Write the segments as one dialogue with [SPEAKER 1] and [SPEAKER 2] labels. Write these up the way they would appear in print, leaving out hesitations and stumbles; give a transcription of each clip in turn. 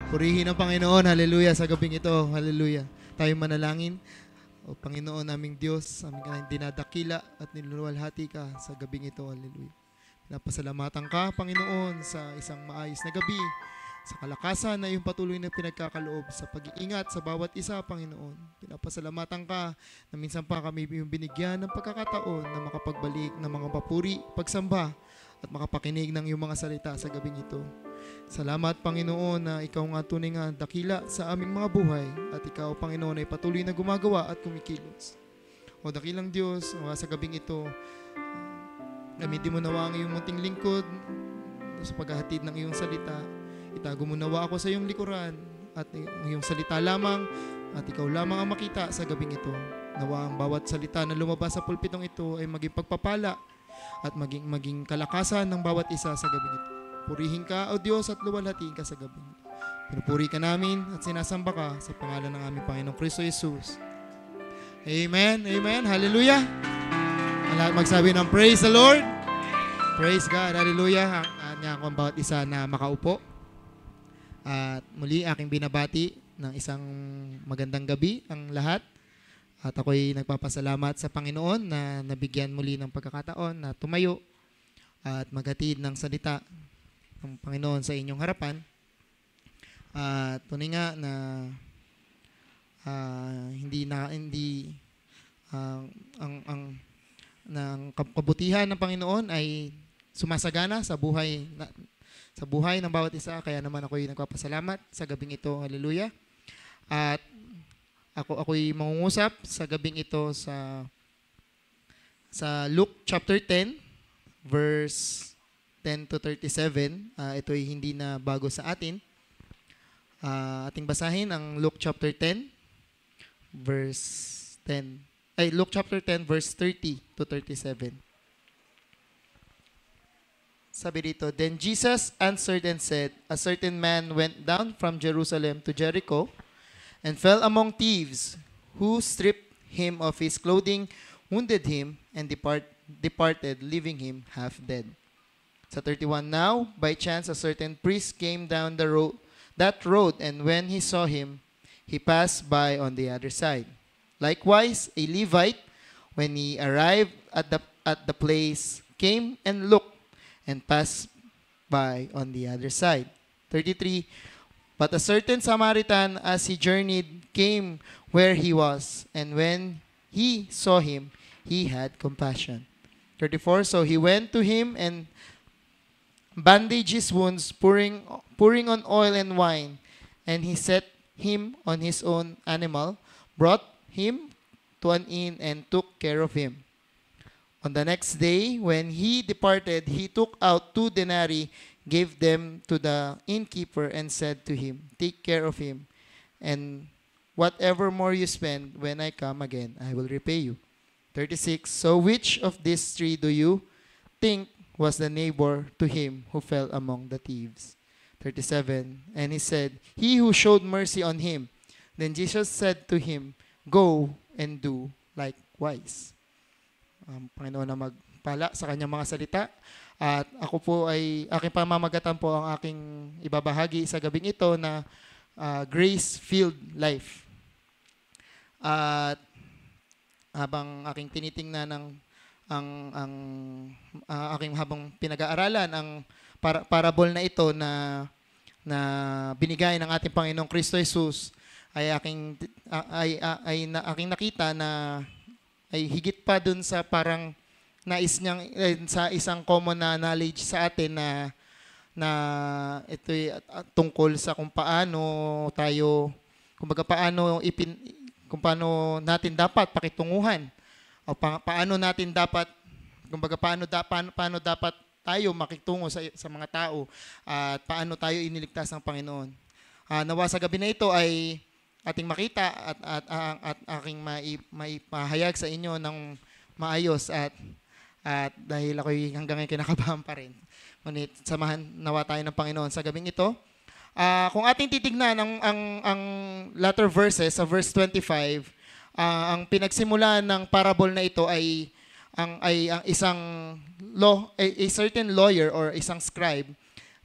[SPEAKER 1] Purihin ang Panginoon. Hallelujah sa gabing ito. Hallelujah. Tayo manalangin. O Panginoon naming Diyos, aming kanang dinadakila at niluluwalhati ka sa gabing ito. Hallelujah. Pinapasalamatan ka, Panginoon, sa isang maayos na gabi, sa kalakasan na iyong patuloy na pinagkakaloob, sa pag-iingat sa bawat isa, Panginoon. Pinapasalamatan ka na minsan pa kami yung binigyan ng pagkakataon na makapagbalik ng mga papuri, pagsamba, at makapakinig ng iyong mga salita sa gabing ito. Salamat, Panginoon, na ikaw nga tunay nga dakila sa aming mga buhay at ikaw, Panginoon, ay patuloy na gumagawa at kumikilos. O dakilang Diyos, sa gabing ito, gamitin mo nawa ang iyong munting lingkod sa paghahatid ng iyong salita. Itago mo nawa ako sa iyong likuran at ang iyong salita lamang at ikaw lamang ang makita sa gabing ito. Nawa ang bawat salita na lumabas sa pulpitong ito ay maging pagpapala at maging kalakasan ng bawat isa sa gabing ito. Purihin ka, O Diyos, at luwalhatiin ka sa gabi. Pinupuri ka namin at sinasamba ka sa pangalan ng aming Panginoong Kristo Jesus. Amen. Amen. Hallelujah. Ang lahat magsabi ng praise the Lord. Praise God. Hallelujah. Ang akong bawat isa na makaupo. At muli aking binabati ng isang magandang gabi ang lahat. At ako'y nagpapasalamat sa Panginoon na nabigyan muli ng pagkakataon na tumayo at maghatid ng salita ng Panginoon sa inyong harapan. At tunay nga na hindi ang kabutihan ng Panginoon ay sumasagana sa buhay ng bawat isa, kaya naman ako'y nagpapasalamat sa gabing ito. Hallelujah. At ako'y mangungusap sa gabing ito sa Luke chapter 10 verse 10 to 37. Ito'y hindi na bago sa atin. Ating basahin ang Luke chapter 10 verse 10. Luke chapter 10 verse 30 to 37. Sabi dito, "Then Jesus answered and said, A certain man went down from Jerusalem to Jericho and fell among thieves, who stripped him of his clothing, wounded him, and departed, leaving him half dead." Sa 31, "Now, by chance, a certain priest came down that road, and when he saw him, he passed by on the other side. Likewise, a Levite, when he arrived at the place, came and looked, and passed by on the other side." 33, "But a certain Samaritan, as he journeyed, came where he was, and when he saw him, he had compassion." 34, "So he went to him and bandaged his wounds, pouring on oil and wine, and he set him on his own animal, brought him to an inn, and took care of him. On the next day, when he departed, he took out 2 denarii, gave them to the innkeeper, and said to him, Take care of him, and whatever more you spend, when I come again, I will repay you." 36, "So which of these 3 do you think was the neighbor to him who fell among the thieves?" 37, and he said, "He who showed mercy on him." Then Jesus said to him, "Go and do likewise." Panginoon na magpala sa kanyang mga salita. At ako po aking pamamagatan po ang aking ibabahagi sa gabing ito na grace-filled life. At habang aking tinitingnan ang aking habang pinag-aaralan ang parable na ito na binigay ng ating Panginoong Kristo Jesus, ay aking nakita na ay higit pa dun sa parang nais niyang sa isang common na knowledge sa atin na ito'y tungkol sa kung paano tayo, kung paano natin dapat pakitunguhan, o paano natin dapat, paano dapat tayo makitungo sa mga tao, at paano tayo iniligtas ng Panginoon. Nawa sa gabi na ito ay ating makita at aking maipahayag sa inyo ng maayos, at dahil ako'y hanggang ngayon kinakabahan pa rin. Ngunit samahan nawa tayo ng Panginoon sa gabing ito. Kung ating titignan ang latter verses sa verse 25, ang pinagsimulan ng parable na ito ay ang isang a certain lawyer or isang scribe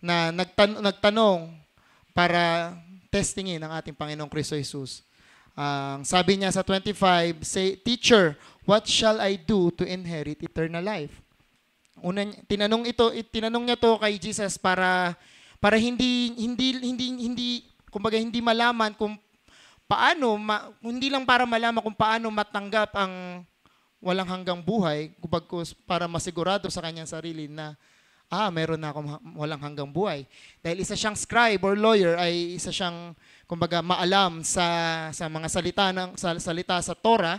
[SPEAKER 1] na nagtanong para testingin ang ating Panginoong Kristo Jesus. Sabi niya sa 25, say, "Teacher, what shall I do to inherit eternal life?" Tinanong niya to kay Jesus para kumbaga hindi malaman kung paano hindi lang para malaman kung paano matanggap ang walang hanggang buhay, para masigurado sa kanyang sarili na meron na akong walang hanggang buhay. Dahil isa siyang scribe or lawyer, ay isa siyang kumbaga maalam sa mga salita sa Torah,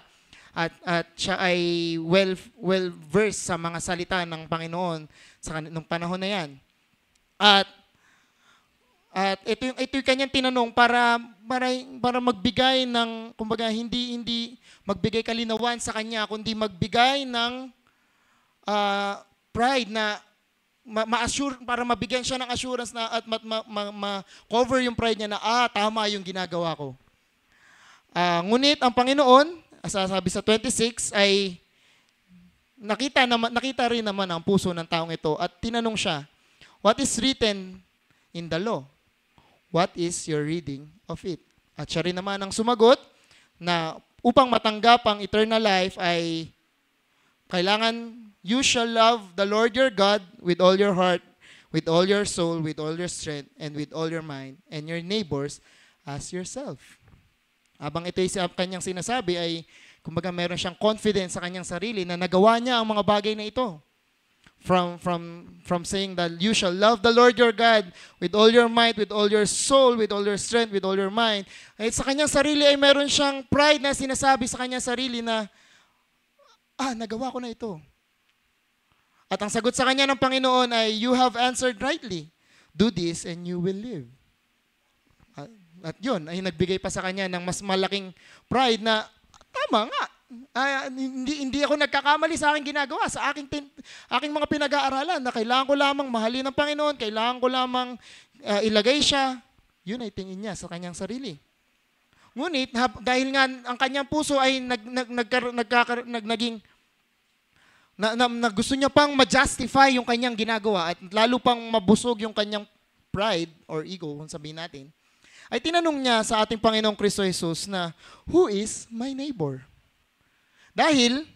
[SPEAKER 1] at siya ay well versed sa mga salita ng Panginoon nung panahon na 'yan. At ito yung kanyang tinanong para magbigay ng kumbaga hindi magbigay kalinawan sa kanya, kundi magbigay ng pride na ma-assure, para mabigyan siya ng assurance na at ma-cover yung pride niya na tama yung ginagawa ko. Ngunit ang Panginoon, sabi sa 26, ay nakita rin naman ang puso ng taong ito at tinanong siya, "What is written in the law? What is your reading of it?" At siya rin naman ang sumagot na upang matanggap ang eternal life ay kailangan, "You shall love the Lord your God with all your heart, with all your soul, with all your strength, and with all your mind, and your neighbors as yourself." Habang ito sa kanyang sinasabi ay kumbaga meron siyang confidence sa kanyang sarili na nagawa niya ang mga bagay na ito. From saying that you shall love the Lord your God with all your might, with all your soul, with all your strength, with all your mind. Ay sa kanyang sarili ay meron siyang pride na sinasabi sa kanyang sarili na, nagawa ko na ito. At ang sagot sa kanya ng Panginoon ay, "You have answered rightly. Do this and you will live." At yun, ay nagbigay pa sa kanya ng mas malaking pride na, tama nga. Hindi ako nagkakamali sa aking ginagawa, sa aking mga pinag-aaralan na kailangan ko lamang mahalin ng Panginoon, kailangan ko lamang ilagay siya. Yun ay tingin niya sa kanyang sarili. Ngunit dahil nga ang kanyang puso ay gusto niya pang ma-justify yung kanyang ginagawa at lalo pang mabusog yung kanyang pride or ego, kung sabihin natin, ay tinanong niya sa ating Panginoong Kristo Jesus na, "Who is my neighbor?" Dahil,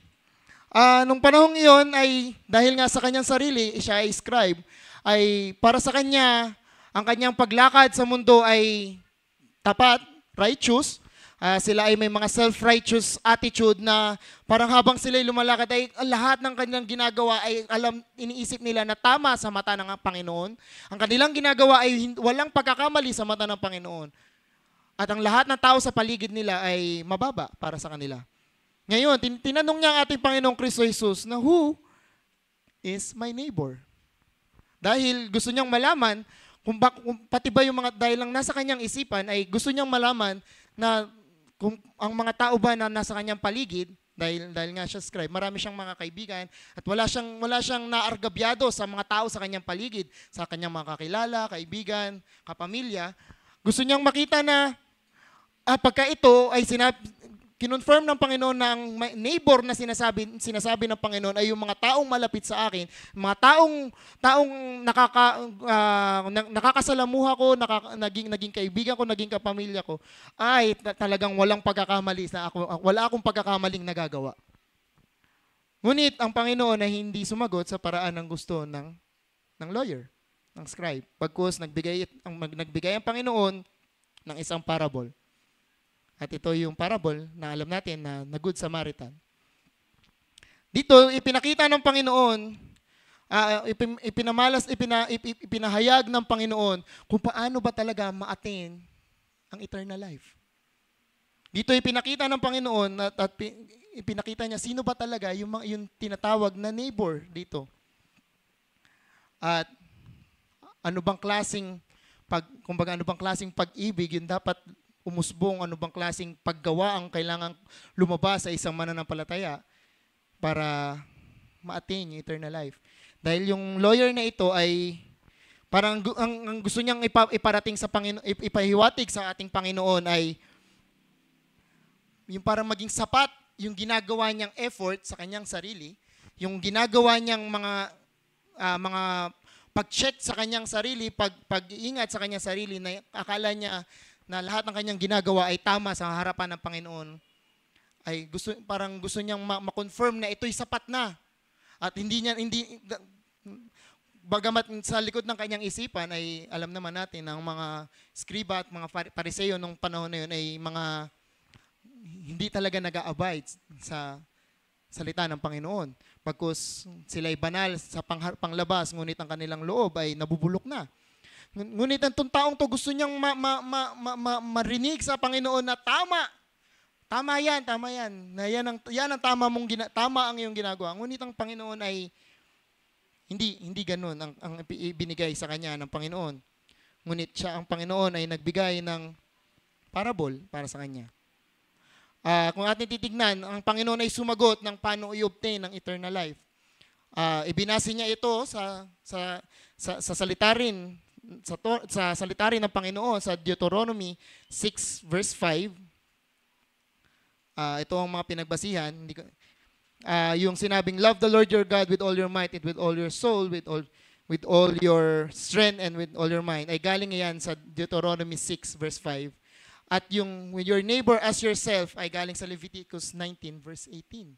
[SPEAKER 1] nung panahong iyon ay, dahil nga sa kanyang sarili, siya ay scribe, ay para sa kanya, ang kanyang paglakad sa mundo ay tapat, righteous. Sila ay may mga self-righteous attitude na parang habang sila ay lumalakad ay lahat ng kanilang ginagawa ay iniisip nila na tama sa mata ng Panginoon. Ang kanilang ginagawa ay walang pagkakamali sa mata ng Panginoon. At ang lahat ng tao sa paligid nila ay mababa para sa kanila. Ngayon, tinanong niya ang ating Panginoong Kristo Jesus na, "Who is my neighbor?" Dahil gusto niyang malaman kung pati ba yung mga, dahil lang nasa kanyang isipan ay gusto niyang malaman na kung ang mga tao ba na nasa kanyang paligid, dahil nga siya scribe, marami siyang mga kaibigan at wala siyang naargabyado sa mga tao sa kanyang paligid, sa kanyang mga kakilala, kaibigan, kapamilya. Gusto niyang makita na pagka ito ay kinonfirm ng Panginoon na ang neighbor na sinasabi ng Panginoon ay yung mga taong malapit sa akin, mga taong nakakasalamuha ko, naging kaibigan ko, naging kapamilya ko, ay talagang walang pagkakamali wala akong pagkakamaling nagagawa. Ngunit ang Panginoon ay hindi sumagot sa paraan ng gusto ng lawyer, ng scribe. Pagkus nagbigay ang Panginoon ng isang parable. At ito yung parable na alam natin na Good Samaritan. Dito, ipinakita ng Panginoon, ipinahayag ng Panginoon kung paano ba talaga ma-attain ang eternal life. Dito ipinakita ng Panginoon at ipinakita niya sino ba talaga yung tinatawag na neighbor dito. At ano bang klaseng pag-ibig yung dapat umusbong, ano bang klaseng paggawa ang kailangang lumabas sa isang mananampalataya para ma-attain yung eternal life. Dahil yung lawyer na ito ay parang ang gusto niyang iparating sa Panginoon, ipahiwatig sa ating Panginoon ay yung parang maging sapat yung ginagawa niyang effort sa kanyang sarili, yung ginagawa niyang mga pag-check sa kanyang sarili, pag-iingat sa kanyang sarili na akala niya na lahat ng kanyang ginagawa ay tama sa harapan ng Panginoon, ay parang gusto niyang ma-confirm na ito'y sapat na. At bagamat sa likod ng kanyang isipan ay alam naman natin na ang mga skriba at mga pariseo nung panahon na yun ay mga hindi talaga nag-a-abide sa salita ng Panginoon. Pagkus sila'y banal sa panglabas, ngunit ang kanilang loob ay nabubulok na. Ngunit ang taong to gusto niyang marinig sa Panginoon na tama. Tama yan. Na yan ang tama ang iyong ginagawa. Ngunit ang Panginoon ay hindi ganoon ang ibinigay sa kanya ng Panginoon. Ngunit ang Panginoon ay nagbigay ng parable para sa kanya. Kung atin titignan, ang Panginoon ay sumagot ng paano i-obtain ng eternal life. Ibinase niya ito sa salita rin sa salita rin ng Panginoon sa Deuteronomy 6 verse 5. Ito ang mga pinagbasihan. Yung sinabing, love the Lord your God with all your might and with all your soul, with all your strength and with all your mind, ay galing yan sa Deuteronomy 6 verse 5. At yung with your neighbor as yourself ay galing sa Leviticus 19 verse 18.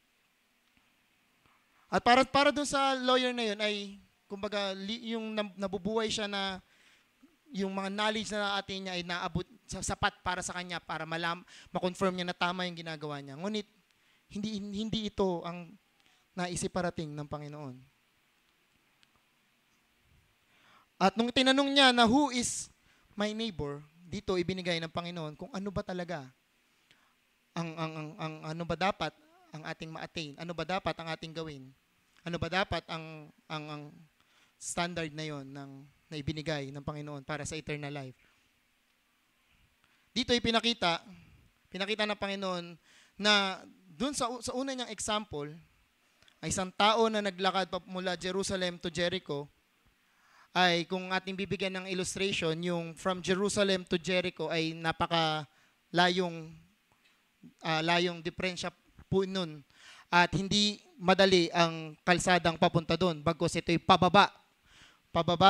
[SPEAKER 1] At para dun sa lawyer na yun ay, kumbaga, yung nabubuhay siya na yung mga knowledge na atin niya ay naabot sapat para sa kanya para ma-confirm niya na tama yung ginagawa niya. Ngunit hindi ito ang naisiparating ng Panginoon. At nung tinanong niya na who is my neighbor, dito ibinigay ng Panginoon kung ano ba talaga ang ano ba dapat ang ating ma-attain, ano ba dapat ang ating gawin, ano ba dapat ang standard na yon na ibinigay ng Panginoon para sa eternal life. Dito ay pinakita ng Panginoon na dun sa una niyang example, ay isang tao na naglakad mula Jerusalem to Jericho, ay kung ating bibigyan ng illustration, yung from Jerusalem to Jericho ay layong diferensya po nun. At hindi madali ang kalsadang papunta doon, bagkus ito'y pababa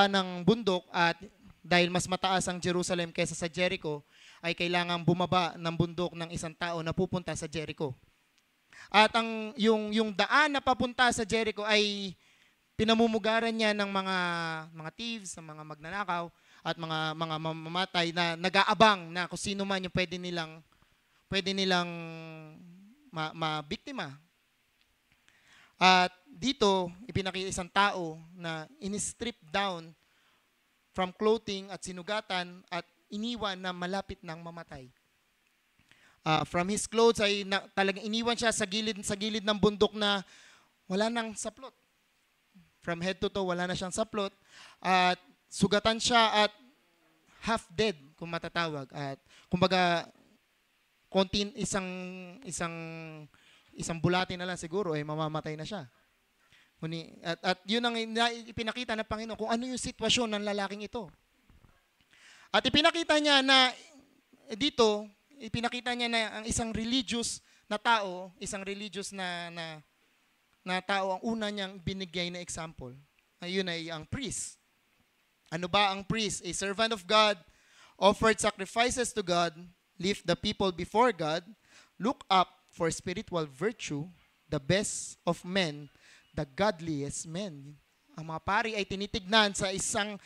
[SPEAKER 1] ng bundok, at dahil mas mataas ang Jerusalem kaysa sa Jericho, ay kailangang bumaba ng bundok ng isang tao na pupunta sa Jericho. At yung daan na papunta sa Jericho ay pinamumugaran niya ng mga thieves, ng mga magnanakaw at mga mamamatay na nag-aabang na kung sino man yung pwede nilang mabiktima. At dito ipinakita isang tao na in-strip down from clothing at sinugatan at iniwan na malapit ng mamatay. From his clothes ay talagang iniwan siya sa gilid ng bundok na wala nang saplot. From head to toe, wala na siyang saplot. At sugatan siya at half dead, kung matatawag. At kumbaga, isang bulati na lang siguro, ay mamamatay na siya. At yun ang ipinakita ng Panginoon kung ano yung sitwasyon ng lalaking ito. At ipinakita niya na dito, ang isang religious na tao, na tao ang una niyang binigay na example. Ayun ay ang priest. Ano ba ang priest? A servant of God, offered sacrifices to God, lift the people before God, look up for spiritual virtue, the best of men, the godliest men. Ang mga pari ay tinitignan sa isang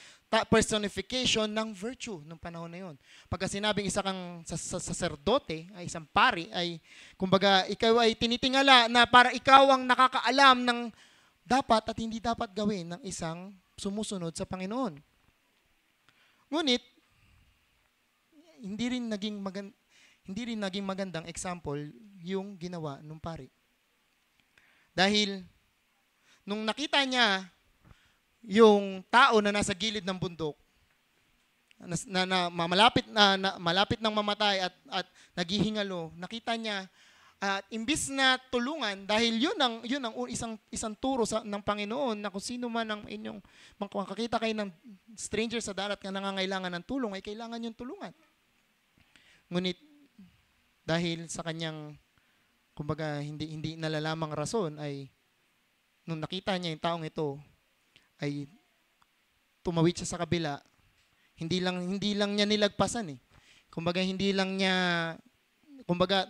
[SPEAKER 1] personification ng virtue nung panahon na yun. Pagka sinabing isa kang saserdote, ay isang pari, ay kumbaga ikaw ay tinitingala na para ikaw ang nakakaalam ng dapat at hindi dapat gawin ng isang sumusunod sa Panginoon. Ngunit, hindi rin naging magandang example yung ginawa ng pari. Dahil, nung nakita niya yung tao na nasa gilid ng bundok, na malapit nang mamatay at naghihingalo, nakita niya at imbis na tulungan, dahil yun ang isang turo ng Panginoon na kung sino man ang inyong makakita kayo ng stranger sa darat na nangangailangan ng tulong, ay kailangan yung tulungan. Ngunit dahil sa kanyang kumbaga hindi nalalamang rason, ay nung nakita niya yung taong ito, ay tumawid siya sa kabila. Hindi lang niya nilagpasan eh. Kumbaga hindi lang niya, kumbaga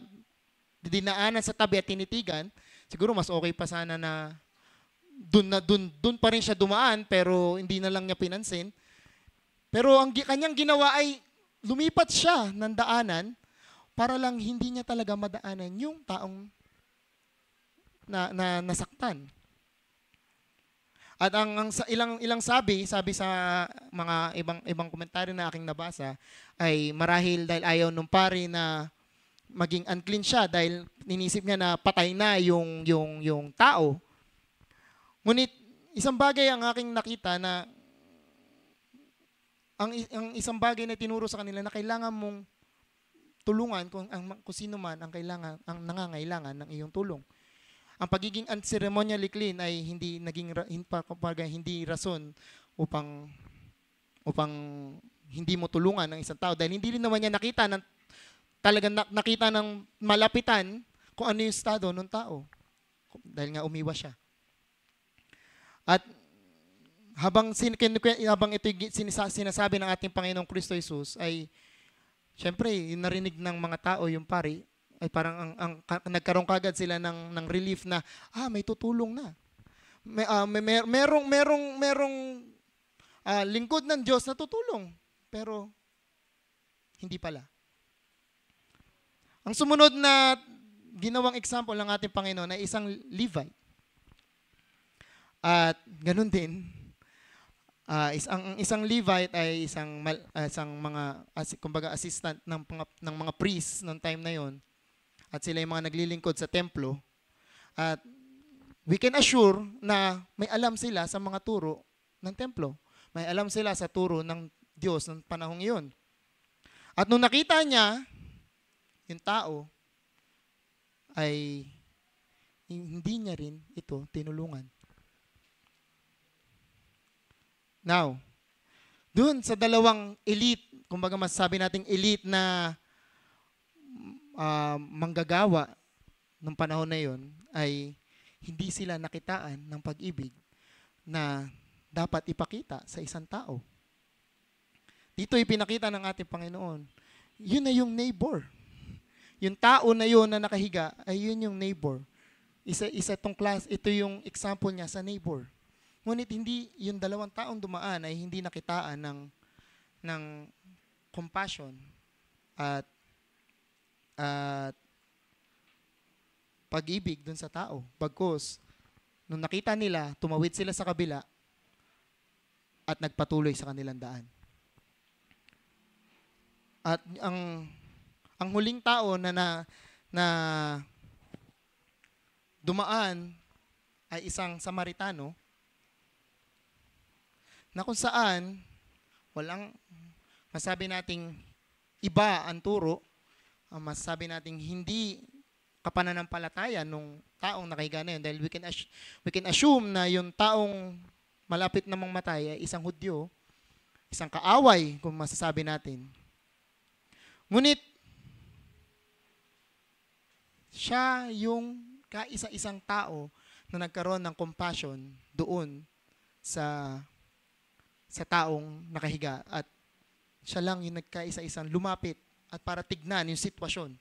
[SPEAKER 1] dinaanan sa tabi at tinitigan, siguro mas okay pa sana na dun pa rin siya dumaan pero hindi na lang niya pinansin. Pero ang kanyang ginawa ay lumipat siya ng daanan para lang hindi niya talaga madaanan yung taong na nasaktan. At ang ilang sabi sa mga ibang komentaryo na aking nabasa ay marahil dahil ayaw nung pari na maging unclean siya dahil ninisip niya na patay na yung tao. Ngunit isang bagay ang aking nakita na ang isang bagay na tinuro sa kanila na kailangan mong tulungan kung sino man ang nangangailangan ng iyong tulong. Ang pagiging unceremonially clean ay hindi hindi rason upang hindi mo tulungan ng isang tao dahil hindi rin naman niya nakita nakita ng malapitan kung ano yung estado ng tao dahil nga umiwas siya. At habang ito sinasabi ng ating Panginoong Kristo Jesus ay syempre narinig ng mga tao yung pari ay parang nagkaroon kagad sila ng relief na may tutulong na. Merong lingkod ng Diyos na tutulong pero hindi pala. Ang sumunod na ginawang example ng ating Panginoon ay isang Levite. At ganun din, isang Levite ay kumbaga assistant ng mga priests noong time na yon. At sila yung mga naglilingkod sa templo. At we can assure na may alam sila sa mga turo ng templo. May alam sila sa turo ng Diyos ng panahong iyon. At nung nakita niya, yung tao ay hindi niya rin ito tinulungan. Now, dun sa dalawang elite, kumbaga masasabi nating elite na manggagawa ng panahon na yon ay hindi sila nakitaan ng pag-ibig na dapat ipakita sa isang tao. Dito ipinakita ng ating Panginoon, yun na yung neighbor. Yung tao na yun na nakahiga, ay yun yung neighbor. Isa tong class, ito yung example niya sa neighbor. Ngunit hindi, yung dalawang taong dumaan ay hindi nakitaan ng compassion at pag-ibig dun sa tao. Bagkus, nung nakita nila, tumawid sila sa kabila at nagpatuloy sa kanilang daan. At ang huling tao na dumaan ay isang Samaritano na kung saan walang masabi nating iba ang turo, masasabi nating hindi kapananampalataya nung taong nakahiga na yun dahil we can assume na yung taong malapit na mamatay ay isang Hudyo, isang kaaway kung masasabi natin. Ngunit siya yung kaisa-isang tao na nagkaroon ng compassion doon sa taong nakahiga at siya lang yung nagkaisa-isang lumapit at para tignan yung sitwasyon.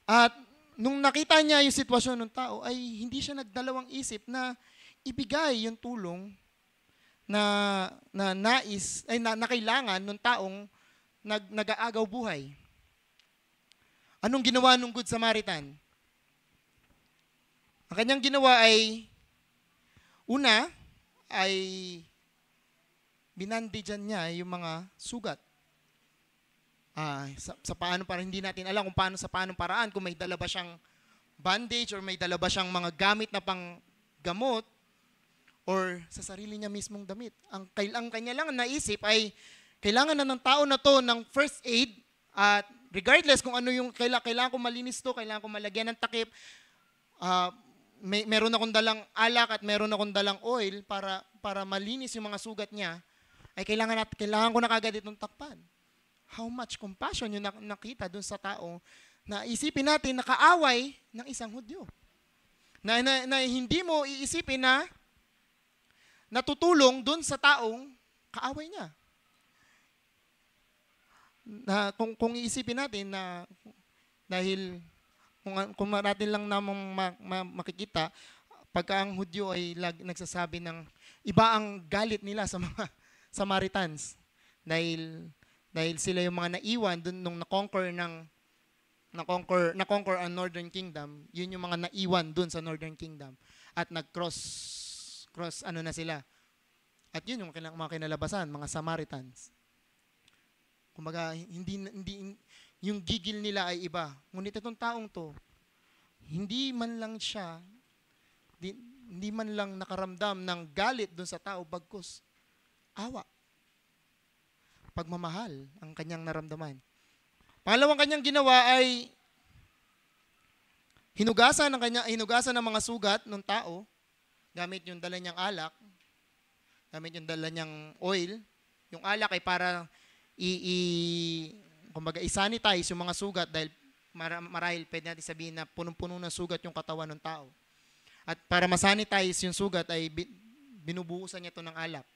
[SPEAKER 1] At nung nakita niya yung sitwasyon ng tao ay hindi siya nagdalawang isip na ibigay yung tulong na kailangan ng taong nag-aagaw buhay. Anong ginawa ng Good Samaritan? Ang kanyang ginawa ay una ay binandidyan niya yung mga sugat. Sa paano para hindi natin alam kung paano paraan, kung may dala ba siyang bandage or may dala ba siyang mga gamit na panggamot or sa sarili niya mismong damit. Ang kanya lang naisip ay kailangan na ng tao na to ng first aid at regardless kung ano yung kailangan ko malinis to, kailangan ko malagyan ng takip, meron akong dalang alak at meron akong dalang oil para malinis yung mga sugat niya, ay kailangan ko na kagad itong takpan. How much compassion yung nakita dun sa tao na isipin natin na kaaway ng isang Hudyo. Na hindi mo iisipin na natutulong dun sa taong kaaway niya. na kung iisipin natin na dahil kung natin lang namang makikita, pagka ang Hudyo ay nagsasabi ng iba ang galit nila sa mga Samaritans dahil sila yung mga naiwan dun nung na-conquer ang Northern Kingdom, yun yung mga naiwan dun sa Northern Kingdom at nag-cross ano na sila. At yun yung mga kinalabasan, mga Samaritans. Kumbaga, hindi yung gigil nila ay iba. Ngunit itong taong to, hindi man lang nakaramdam ng galit dun sa tao, bagkus awa. Pagmamahal ang kanyang naramdaman. Pangalawang kanyang ginawa ay hinugasan ng mga sugat ng tao gamit yung dala niyang alak, gamit yung dala niyang oil. Yung alak ay para kumbaga i-sanitize yung mga sugat dahil marahil pwede natin sabihin na punong-puno ng sugat yung katawan ng tao. At para masanitize yung sugat ay binubuhusan niya ito ng alak.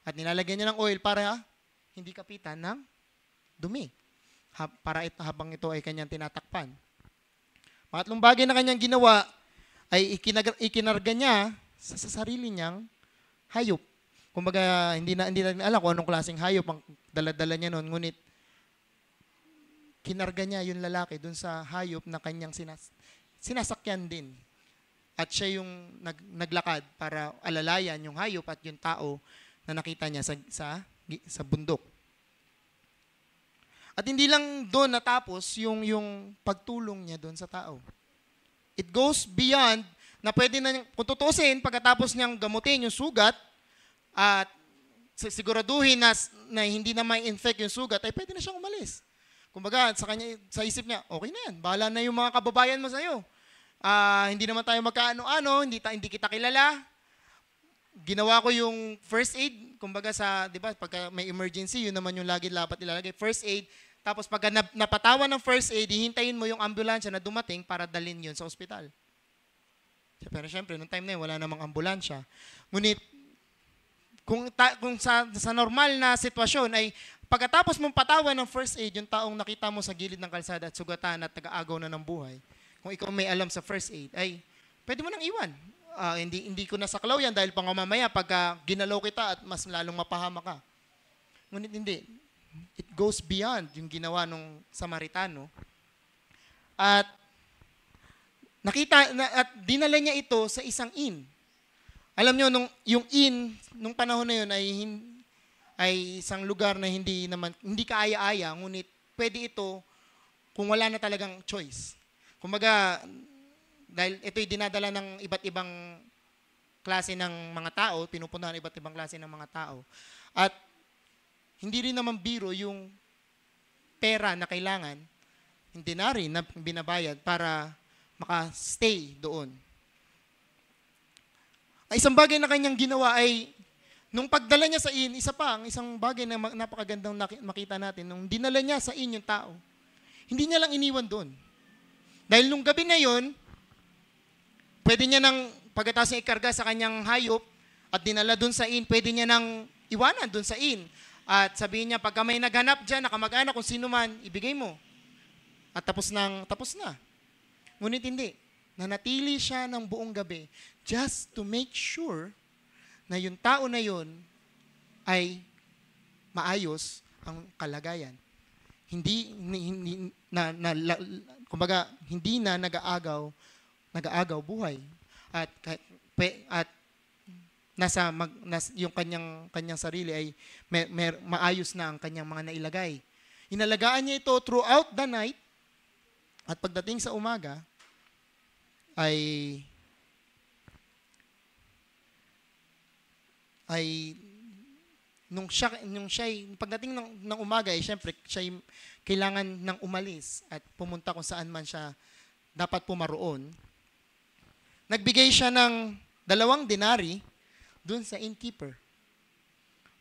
[SPEAKER 1] At nilalagyan niya ng oil para hindi kapitan ng dumi. Para habang ito ay kanyang tinatakpan. Pangatlong bagay na kanyang ginawa ay ikinarga niya sa sarili niyang hayop. Kumbaga, hindi natin alam kung anong klaseng hayop ang dala-dala niya noon. Ngunit, kinarga niya yung lalaki dun sa hayop na kanyang sinasakyan din. At siya yung naglakad para alalayan yung hayop at yung tao na nakita niya sa bundok. At hindi lang doon natapos yung pagtulong niya doon sa tao. It goes beyond na pwede na, kung tutusin, pagkatapos niyang gamutin yung sugat at siguraduhin na hindi na may infect yung sugat, ay pwede na siyang umalis. Kumbaga, sa isip niya, okay na yan. Bahala na yung mga kababayan mo sa'yo. Hindi naman tayo magkaano-ano, hindi kita kilala. Ginawa ko yung first aid, kumbaga di ba, pagka may emergency, yun naman yung lagi dapat ilalagay. First aid, tapos pagka napatawan ng first aid, hihintayin mo yung ambulansya na dumating para dalhin yun sa ospital. Pero syempre, noong time na yun, wala namang ambulansya. Ngunit, kung sa normal na sitwasyon ay pagkatapos mong patawan ng first aid, yung taong nakita mo sa gilid ng kalsada at sugatan at nag-aagaw na ng buhay, kung ikaw may alam sa first aid, ay pwede mo nang iwan. Hindi ko nasaklaw yan dahil pang mamaya pagka ginalaw kita at mas lalong mapahama ka. Ngunit hindi. It goes beyond yung ginawa ng Samaritano. At dinala niya ito sa isang inn. Alam nyo, yung inn, nung panahon na yun ay isang lugar na hindi kaaya-aya, ngunit pwede ito kung wala na talagang choice. Kumbaga, dahil ito'y dinadala ng iba't ibang klase ng mga tao, pinupuntahan ng iba't ibang klase ng mga tao. At hindi rin naman biro yung pera na kailangan, hindi na rin na binabayad para makastay doon. Ang isang bagay na kanyang ginawa ay, nung pagdala niya sa inn, isang bagay na napakagandang makita natin, nung dinala niya sa inn yung tao, hindi niya lang iniwan doon. Dahil nung gabi na yon, pwede niya nang, pagkatapos niya ikarga sa kanyang hayop at dinala dun sa inn, pwede niya nang iwanan dun sa inn. At sabihin niya, pagka may naghanap dyan, nakamag-anak, kung sino man, ibigay mo. At tapos na. Ngunit hindi. Nanatili siya ng buong gabi just to make sure na yung tao na yun ay maayos ang kalagayan. Kumbaga, hindi na nag-aagaw buhay at yung kanyang sarili ay maayos na ang kanyang mga nailagay. Inalagaan niya ito throughout the night at pagdating sa umaga ay pagdating ng umaga ay syempre siya kailangan ng umalis at pumunta kung saan man siya dapat pumaroon. Nagbigay siya ng 2 denari dun sa innkeeper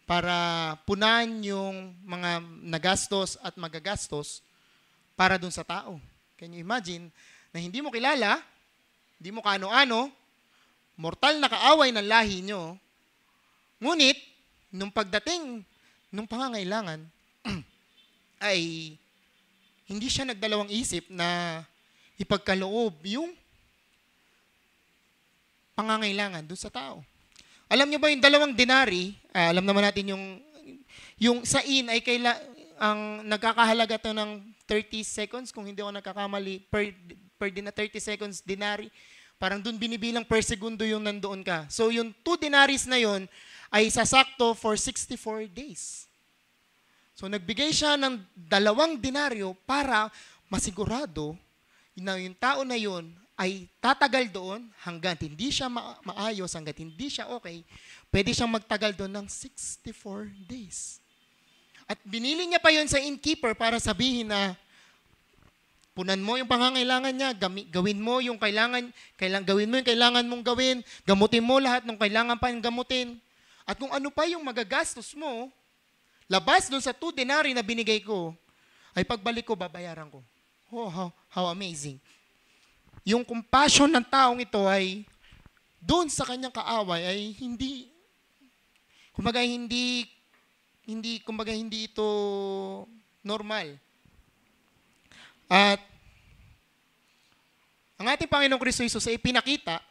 [SPEAKER 1] para punan yung mga nagastos at magagastos para dun sa tao. Can you imagine na hindi mo kilala, hindi mo kaano-ano, mortal na kaaway ng lahi nyo, ngunit, nung pagdating, nung pangangailangan, ay hindi siya nagdalawang isip na ipagkaloob yung pangangailangan doon sa tao. Alam niyo ba yung 2 denari, alam naman natin yung sa inn ay ang nagkakahalaga to ng 30 seconds, kung hindi ako nagkakamali, per 30 seconds denari. Parang doon binibilang per segundo yung nandoon ka. So yung 2 denaries na yon ay sasakto for 64 days. So nagbigay siya ng 2 denaryo para masigurado na yung tao na yon ay tatagal doon hanggang hindi siya maayos, hanggang hindi siya okay, pwede siyang magtagal doon ng 64 days. At binili niya pa yon sa innkeeper para sabihin na punan mo yung pangangailangan niya, gawin mo yung gawin mo yung kailangan mong gawin, gamutin mo lahat ng kailangan pa yung gamutin. At kung ano pa yung magagastos mo, labas doon sa 2 denari na binigay ko, ay pagbalik ko, babayaran ko. Oh, how amazing. Yung compassion ng taong ito ay doon sa kanyang kaaway ay hindi ito normal. At ang ating Panginoong Kristo Jesus ay pinakita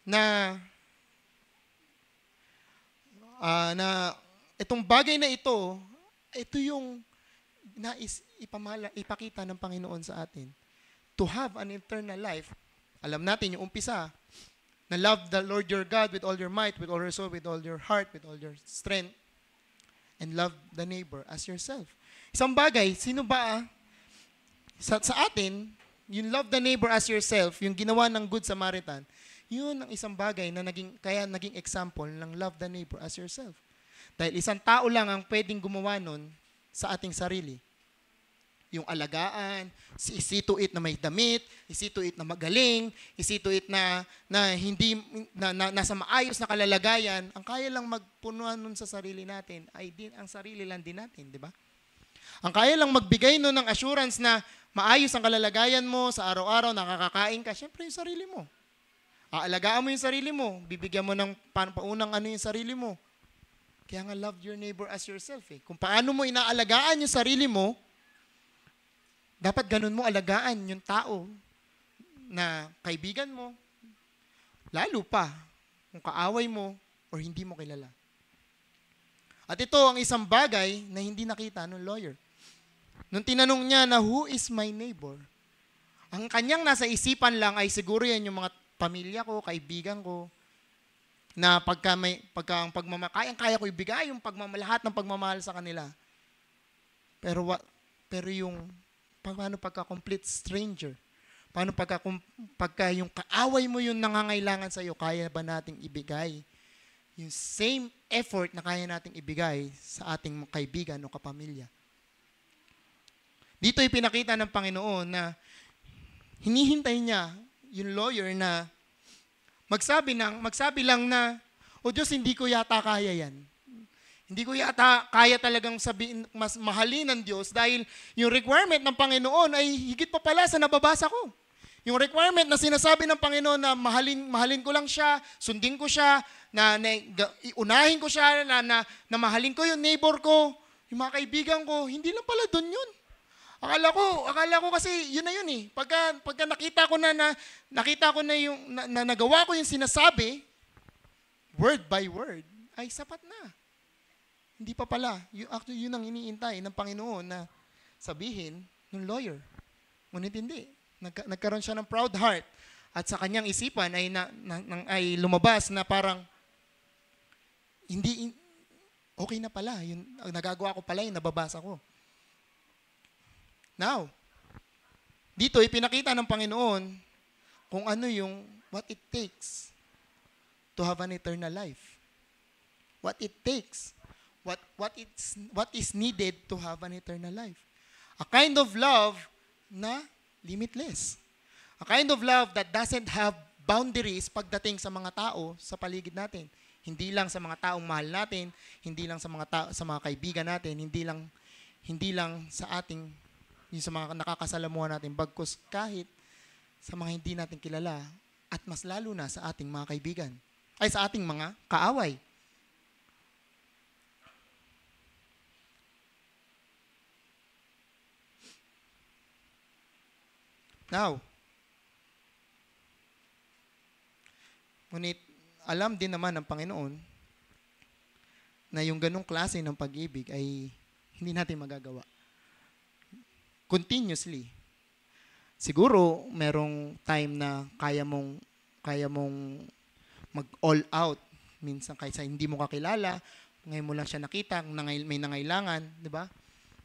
[SPEAKER 1] na itong bagay na ito yung ipakita ng Panginoon sa atin. To have an eternal life. Alam natin yung umpisa, na love the Lord your God with all your might, with all your soul, with all your heart, with all your strength, and love the neighbor as yourself. Isang bagay, sino ba sa atin, yung love the neighbor as yourself, yung ginawa ng Good Samaritan, yun ang isang bagay na naging example ng love the neighbor as yourself. Dahil isang tao lang ang pwedeng gumawa nun sa ating sarili. Yung alagaan, see to it na may damit, see to it na magaling, see to it na hindi nasa maayos na kalalagayan, ang kaya lang magpunuan nun sa sarili natin ay ang sarili lang din natin, di ba? Ang kaya lang magbigay nun ng assurance na maayos ang kalalagayan mo sa araw-araw, nakakakain ka, syempre yung sarili mo. Aalagaan mo yung sarili mo, bibigyan mo ng paunang yung sarili mo. Kaya nga love your neighbor as yourself eh. Kung paano mo inaalagaan yung sarili mo, dapat ganun mo alagaan yung tao na kaibigan mo, lalo pa kung kaaway mo o hindi mo kilala. At ito ang isang bagay na hindi nakita ng lawyer. Nung tinanong niya na, who is my neighbor? Ang kanyang nasa isipan lang ay siguro yan yung mga pamilya ko, kaibigan ko, na kaya ko ibigay yung lahat ng pagmamahal sa kanila. Pero yung paano pagka-complete stranger? Paano pagka yung kaaway mo yung nangangailangan sa iyo, kaya ba nating ibigay yung same effort na kaya nating ibigay sa ating kaibigan o kapamilya? Dito ipinakita ng Panginoon na hinihintay niya yung lawyer na magsabi lang na, o Diyos, hindi ko yata kaya yan. Hindi ko yata kaya talagang sabihin, mas mahalin ng Diyos dahil yung requirement ng Panginoon ay higit pa pala sa nababasa ko. Yung requirement na sinasabi ng Panginoon na mahalin ko lang siya, sundin ko siya, unahin ko siya, na mahalin ko yung neighbor ko, yung mga kaibigan ko, hindi lang pala doon yun. Akala ko kasi yun na yun eh. Pagka nakita ko na yung nagawa ko yung sinasabi, word by word, ay sapat na. Hindi pa pala. Actually, yun ang iniintay ng Panginoon na sabihin ng lawyer. Ngunit hindi. Nagkaroon siya ng proud heart. At sa kanyang isipan ay lumabas na parang hindi, okay na pala. Yung nagagawa ko pala yung nababasa ko. Now, dito ipinakita ng Panginoon kung ano yung what it takes to have an eternal life. What it takes. What is needed to have an eternal life. A kind of love na limitless. A kind of love that doesn't have boundaries pagdating sa mga tao sa paligid natin. Hindi lang sa mga taong mahal natin, hindi lang sa mga kaibigan natin, hindi lang sa sa mga nakakasalamuhan natin, bagkus kahit sa mga hindi natin kilala at mas lalo na sa ating mga kaibigan, sa ating mga kaaway. Now, ngunit alam din naman ng Panginoon na yung ganong klase ng pag-ibig ay hindi natin magagawa. Continuously. Siguro, merong time na kaya mong mag-all out. Minsan kaysa hindi mo kakilala, ngayon mo lang siya nakita, may nangailangan, di ba?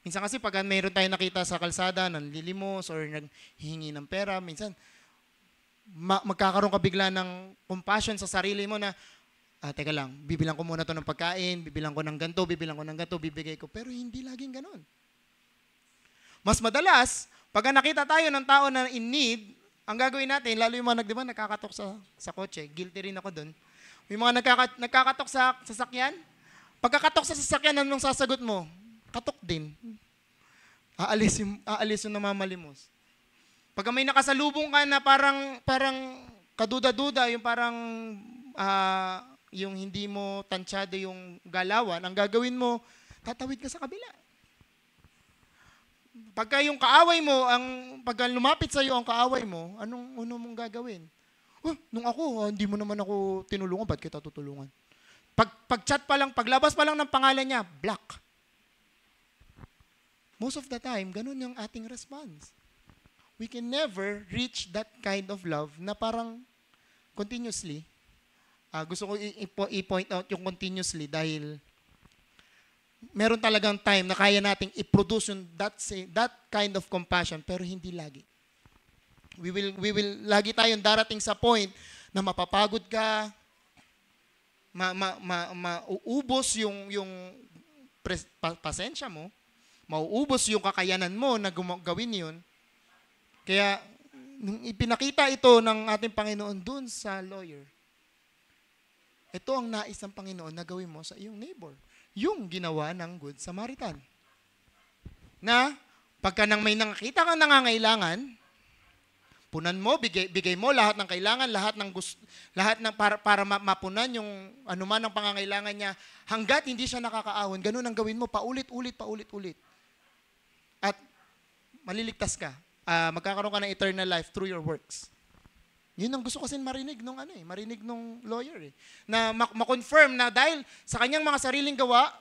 [SPEAKER 1] Minsan kasi pag mayroon tayong nakita sa kalsada, nanlilimos or naghihingi ng pera, minsan magkakaroon ka bigla ng compassion sa sarili mo na, teka lang, bibilang ko muna to ng pagkain, bibilang ko ng ganito, bibigay ko. Pero hindi laging ganun. Mas madalas, pag nakita tayo ng tao na in need, ang gagawin natin, lalo yung mga nakakatok sa kotse, guilty rin ako dun. Yung mga nagkakatok sa sasakyan, pagkakatok sa sasakyan, anong sasagot mo? Katok din. Aalis yung namamalimos. Pag may nakasalubong ka na parang kaduda-duda, yung parang yung hindi mo tansyado yung galawan, ang gagawin mo, tatawid ka sa kabila. Pagka yung kaaway mo, pagka lumapit sa iyo ang kaaway mo, anong mong gagawin? Nung ako, hindi mo naman ako tinulungan, ba't kita tutulungan? Pag-chat pa lang, paglabas pa lang ng pangalan niya, block. Most of the time, ganun yung ating response. We can never reach that kind of love na parang continuously. Gusto ko i-point out yung continuously dahil meron talagang time na kaya nating i-produce yung that kind of compassion pero hindi lagi. We will lagi tayong darating sa point na mapapagod ka, mauubos yung pasensya mo, mauubos yung kakayanan mo na gawin yun. Kaya, nung ipinakita ito ng ating Panginoon dun sa lawyer, ito ang nais ng Panginoon na gawin mo sa iyong neighbor. Yung ginawa ng Good Samaritan. Na, pagka nang may nakakita kang nangangailangan, punan mo, bigay mo lahat ng kailangan, lahat ng para mapunan yung anuman ng pangangailangan niya, hanggat hindi siya nakakaahon, ganun ang gawin mo, paulit-ulit. At maliligtas ka. Magkakaroon ka ng eternal life through your works. Yun ang gusto kasi marinig nung lawyer na ma-confirm na dahil sa kanyang mga sariling gawa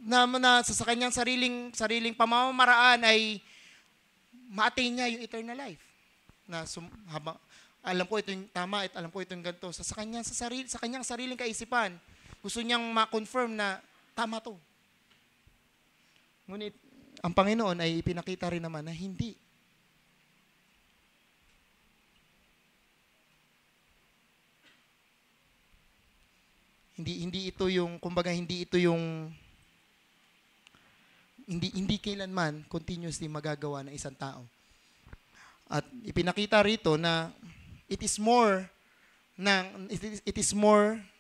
[SPEAKER 1] na sa kanyang sariling pamamaraan ay ma-attain niya yung eternal life. Na alam ko ito yung tama at alam ko ito yung ganito. Sa kanyang sariling kaisipan, gusto niyang ma-confirm na tama to. Ngunit ang Panginoon ay ipinakita rin naman na hindi. Hindi ito yung, kumbaga hindi kailanman continuously magagawa ng isang tao. At ipinakita rito na it is more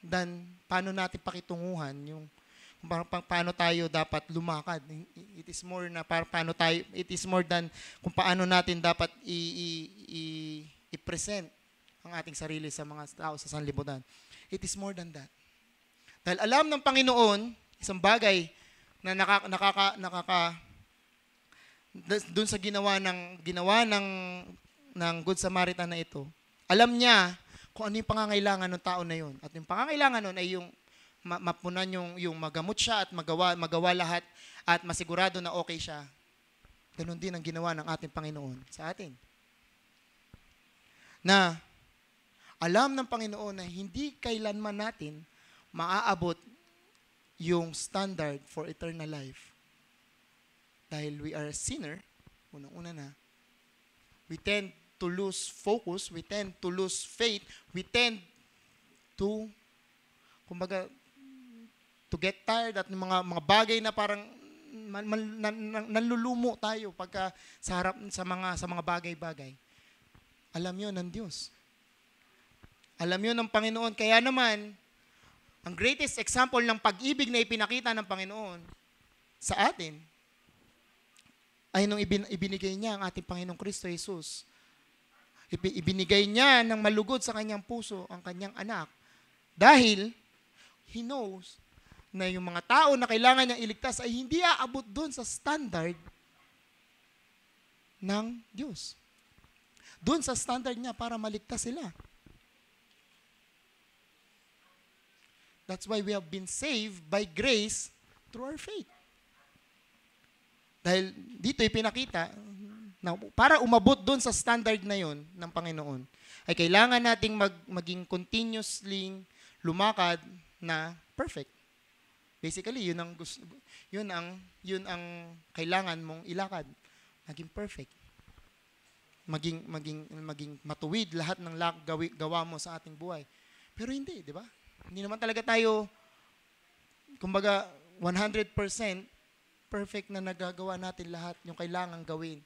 [SPEAKER 1] than paano natin pakitunguhan yung paano tayo dapat lumakad. It is more than kung paano natin dapat i-present ang ating sarili sa mga tao sa sanlibutan. It is more than that. Dahil alam ng Panginoon, isang bagay na doon sa ginawa ng Good Samaritan na ito, alam niya kung ano yung pangangailangan ng tao na yun. At yung pangangailangan nun ay yung mapunan yung magamot siya at magawa lahat at masigurado na okay siya. Ganun din ang ginawa ng ating Panginoon sa atin. Na alam ng Panginoon na hindi kailanman natin maaabot yung standard for eternal life. Dahil we are a sinner, unang-una na, we tend to lose focus, we tend to lose faith, we tend to, to get tired at mga bagay na parang nanlulumo tayo pagka sa harap sa mga bagay-bagay. Alam yun ng Diyos. Alam yun ng Panginoon. Kaya naman, ang greatest example ng pag-ibig na ipinakita ng Panginoon sa atin ay nung ibinigay niya ang ating Panginoong Kristo Jesus. Ibinigay niya ng malugod sa kanyang puso ang kanyang anak dahil He knows na yung mga tao na kailangan niyang iligtas ay hindi aabot doon sa standard ng Diyos. doon sa standard niya para maligtas sila. That's why we have been saved by grace through our faith. Dahil dito ipinakita na para umabot doon sa standard na yon ng Panginoon, ay kailangan nating maging continuously lumakad na perfect. Basically, yun ang kailangan mong ilakad, maging perfect. Maging matuwid lahat ng gawa mo sa ating buhay. Pero hindi, di ba? Hindi naman talaga tayo, kumbaga, 100% perfect na nagagawa natin lahat yung kailangan gawin.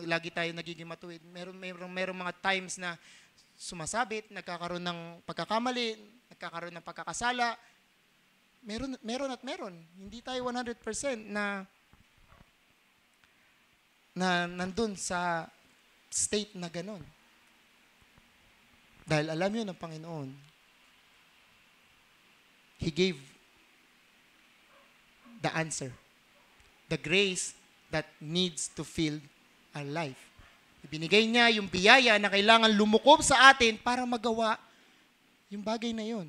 [SPEAKER 1] Lagi tayo nagiging matuwid. Meron mga times na sumasabit, nagkakaroon ng pagkakamali, nagkakaroon ng pagkakasala. Meron. Hindi tayo 100% na nandun sa state na ganon. Dahil alam yun ng Panginoon, He gave the answer. The grace that needs to fill our life. Ibinigay niya yung biyaya na kailangan lumukob sa atin para magawa yung bagay na yun.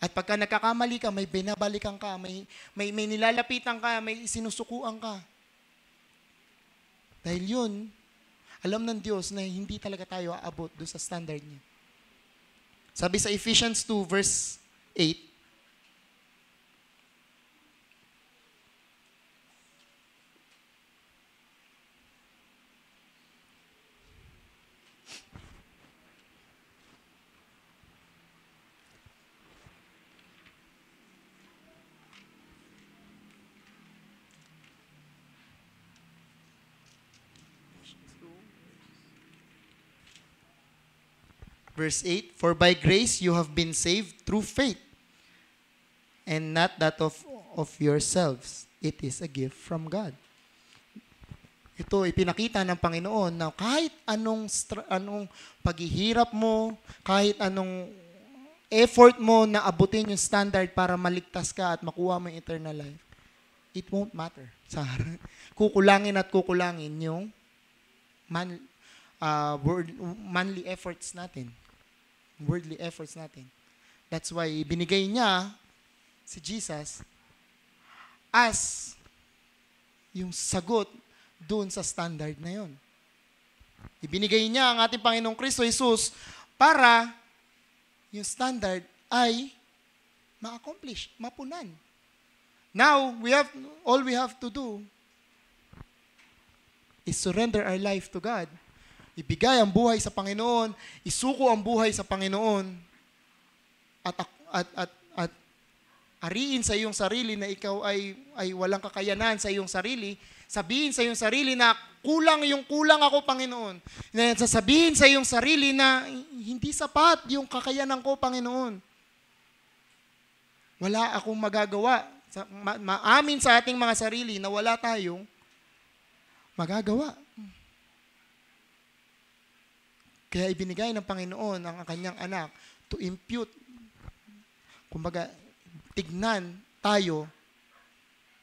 [SPEAKER 1] At pagka nagkakamali ka, may binabalikan ka, may nilalapitan ka, may sinusukuan ka. Dahil yun, alam ng Diyos na hindi talaga tayo aabot doon sa standard niya. Sabi sa Ephesians 2 verse 8, Verse 8, for by grace you have been saved through faith, and not that of yourselves. It is a gift from God. Ito, ipinakita ng Panginoon na kahit anong paghihirap mo, kahit anong effort mo na abutin yung standard para maligtas ka at makuha mo yung eternal life, it won't matter. Kukulangin at kukulangin yung manly efforts natin. Worldly efforts natin. That's why binigay niya si Jesus as yung sagot doon sa standard na yon. Ibinigay niya ang ating Panginoong Kristo Jesus para yung standard ay ma-accomplish, mapunan. Now, all we have to do is surrender our life to God. Ibigay ang buhay sa Panginoon, isuko ang buhay sa Panginoon, at ariin sa iyong sarili na ikaw ay walang kakayanan sa iyong sarili. Sabihin sa iyong sarili na kulang ako, Panginoon. Sasabihin sa iyong sarili na hindi sapat yung kakayanan ko, Panginoon. Wala akong magagawa. Maamin sa ating mga sarili na wala tayong magagawa. Kaya ibinigay ng Panginoon ang kanyang anak to impute, kumbaga, tignan tayo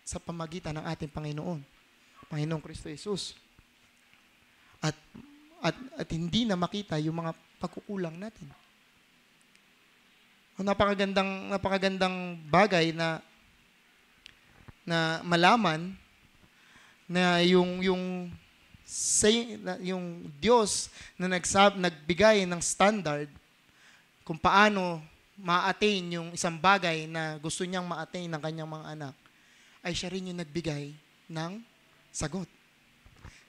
[SPEAKER 1] sa pamagitan ng ating Panginoong Kristo Jesus. At hindi na makita yung mga pagkukulang natin. Napakagandang bagay na malaman na yung Diyos na nagbigay ng standard kung paano ma-attain yung isang bagay na gusto niyang ma-attain ng kanyang mga anak, ay siya rin yung nagbigay ng sagot.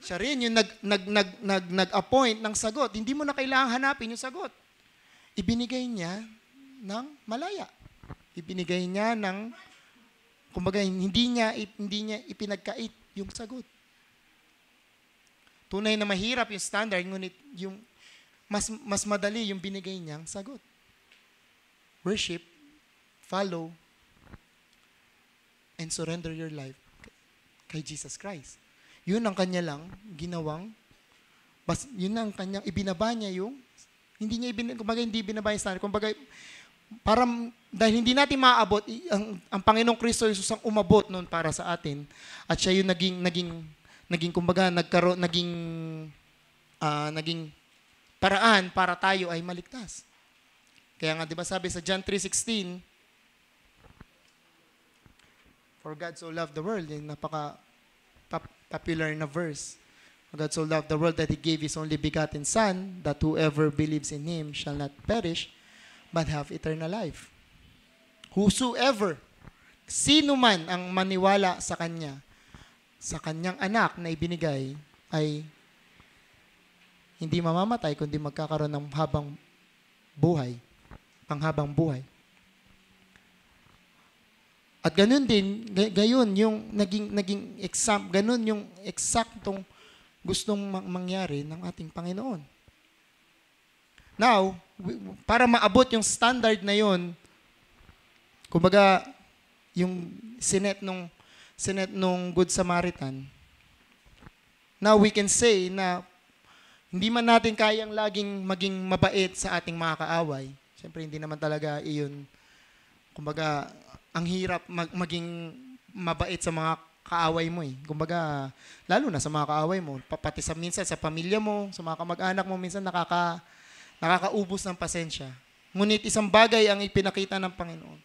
[SPEAKER 1] Siya rin yung nag-appoint ng sagot. Hindi mo na kailangang hanapin yung sagot. Ibinigay niya ng malaya. Ibinigay niya ng, kumbaga, hindi niya ipinagkait yung sagot. Tunay na mahirap yung standard, ngunit yung mas madali yung binigay niyang sagot. Worship, follow, and surrender your life kay Jesus Christ. Yun ang kanya lang ginawang, yun ang kanyang, ibinaba niya yung, hindi binaba yung standard. Kumbaga, dahil hindi natin maaabot, ang Panginoong Kristo Jesus ang umabot noon para sa atin. At siya yung naging kumbaga, naging naging paraan para tayo ay maligtas. Kaya nga, di ba sabi sa John 3:16, for God so loved the world, yung napaka-popular na verse. For God so loved the world that He gave His only begotten Son, that whoever believes in Him shall not perish, but have eternal life. Whosoever, sino man ang maniwala sa Kanya, sa Kanyang anak na ibinigay, ay hindi mamamatay, kundi magkakaroon ng panghabang buhay. At ganun din, gayon yung naging ganun yung eksaktong gustong mangyari ng ating Panginoon. Now, para maabot yung standard na yon, kumbaga, yung sinet nung Good Samaritan, now we can say na hindi man natin kayang laging maging mabait sa ating mga kaaway. Siyempre, hindi naman talaga iyon. Kumbaga, ang hirap maging mabait sa mga kaaway mo eh. Kumbaga, lalo na sa mga kaaway mo. Pati minsan sa pamilya mo, sa mga kamag-anak mo, minsan nakakaubos ng pasensya. Ngunit isang bagay ang ipinakita ng Panginoon.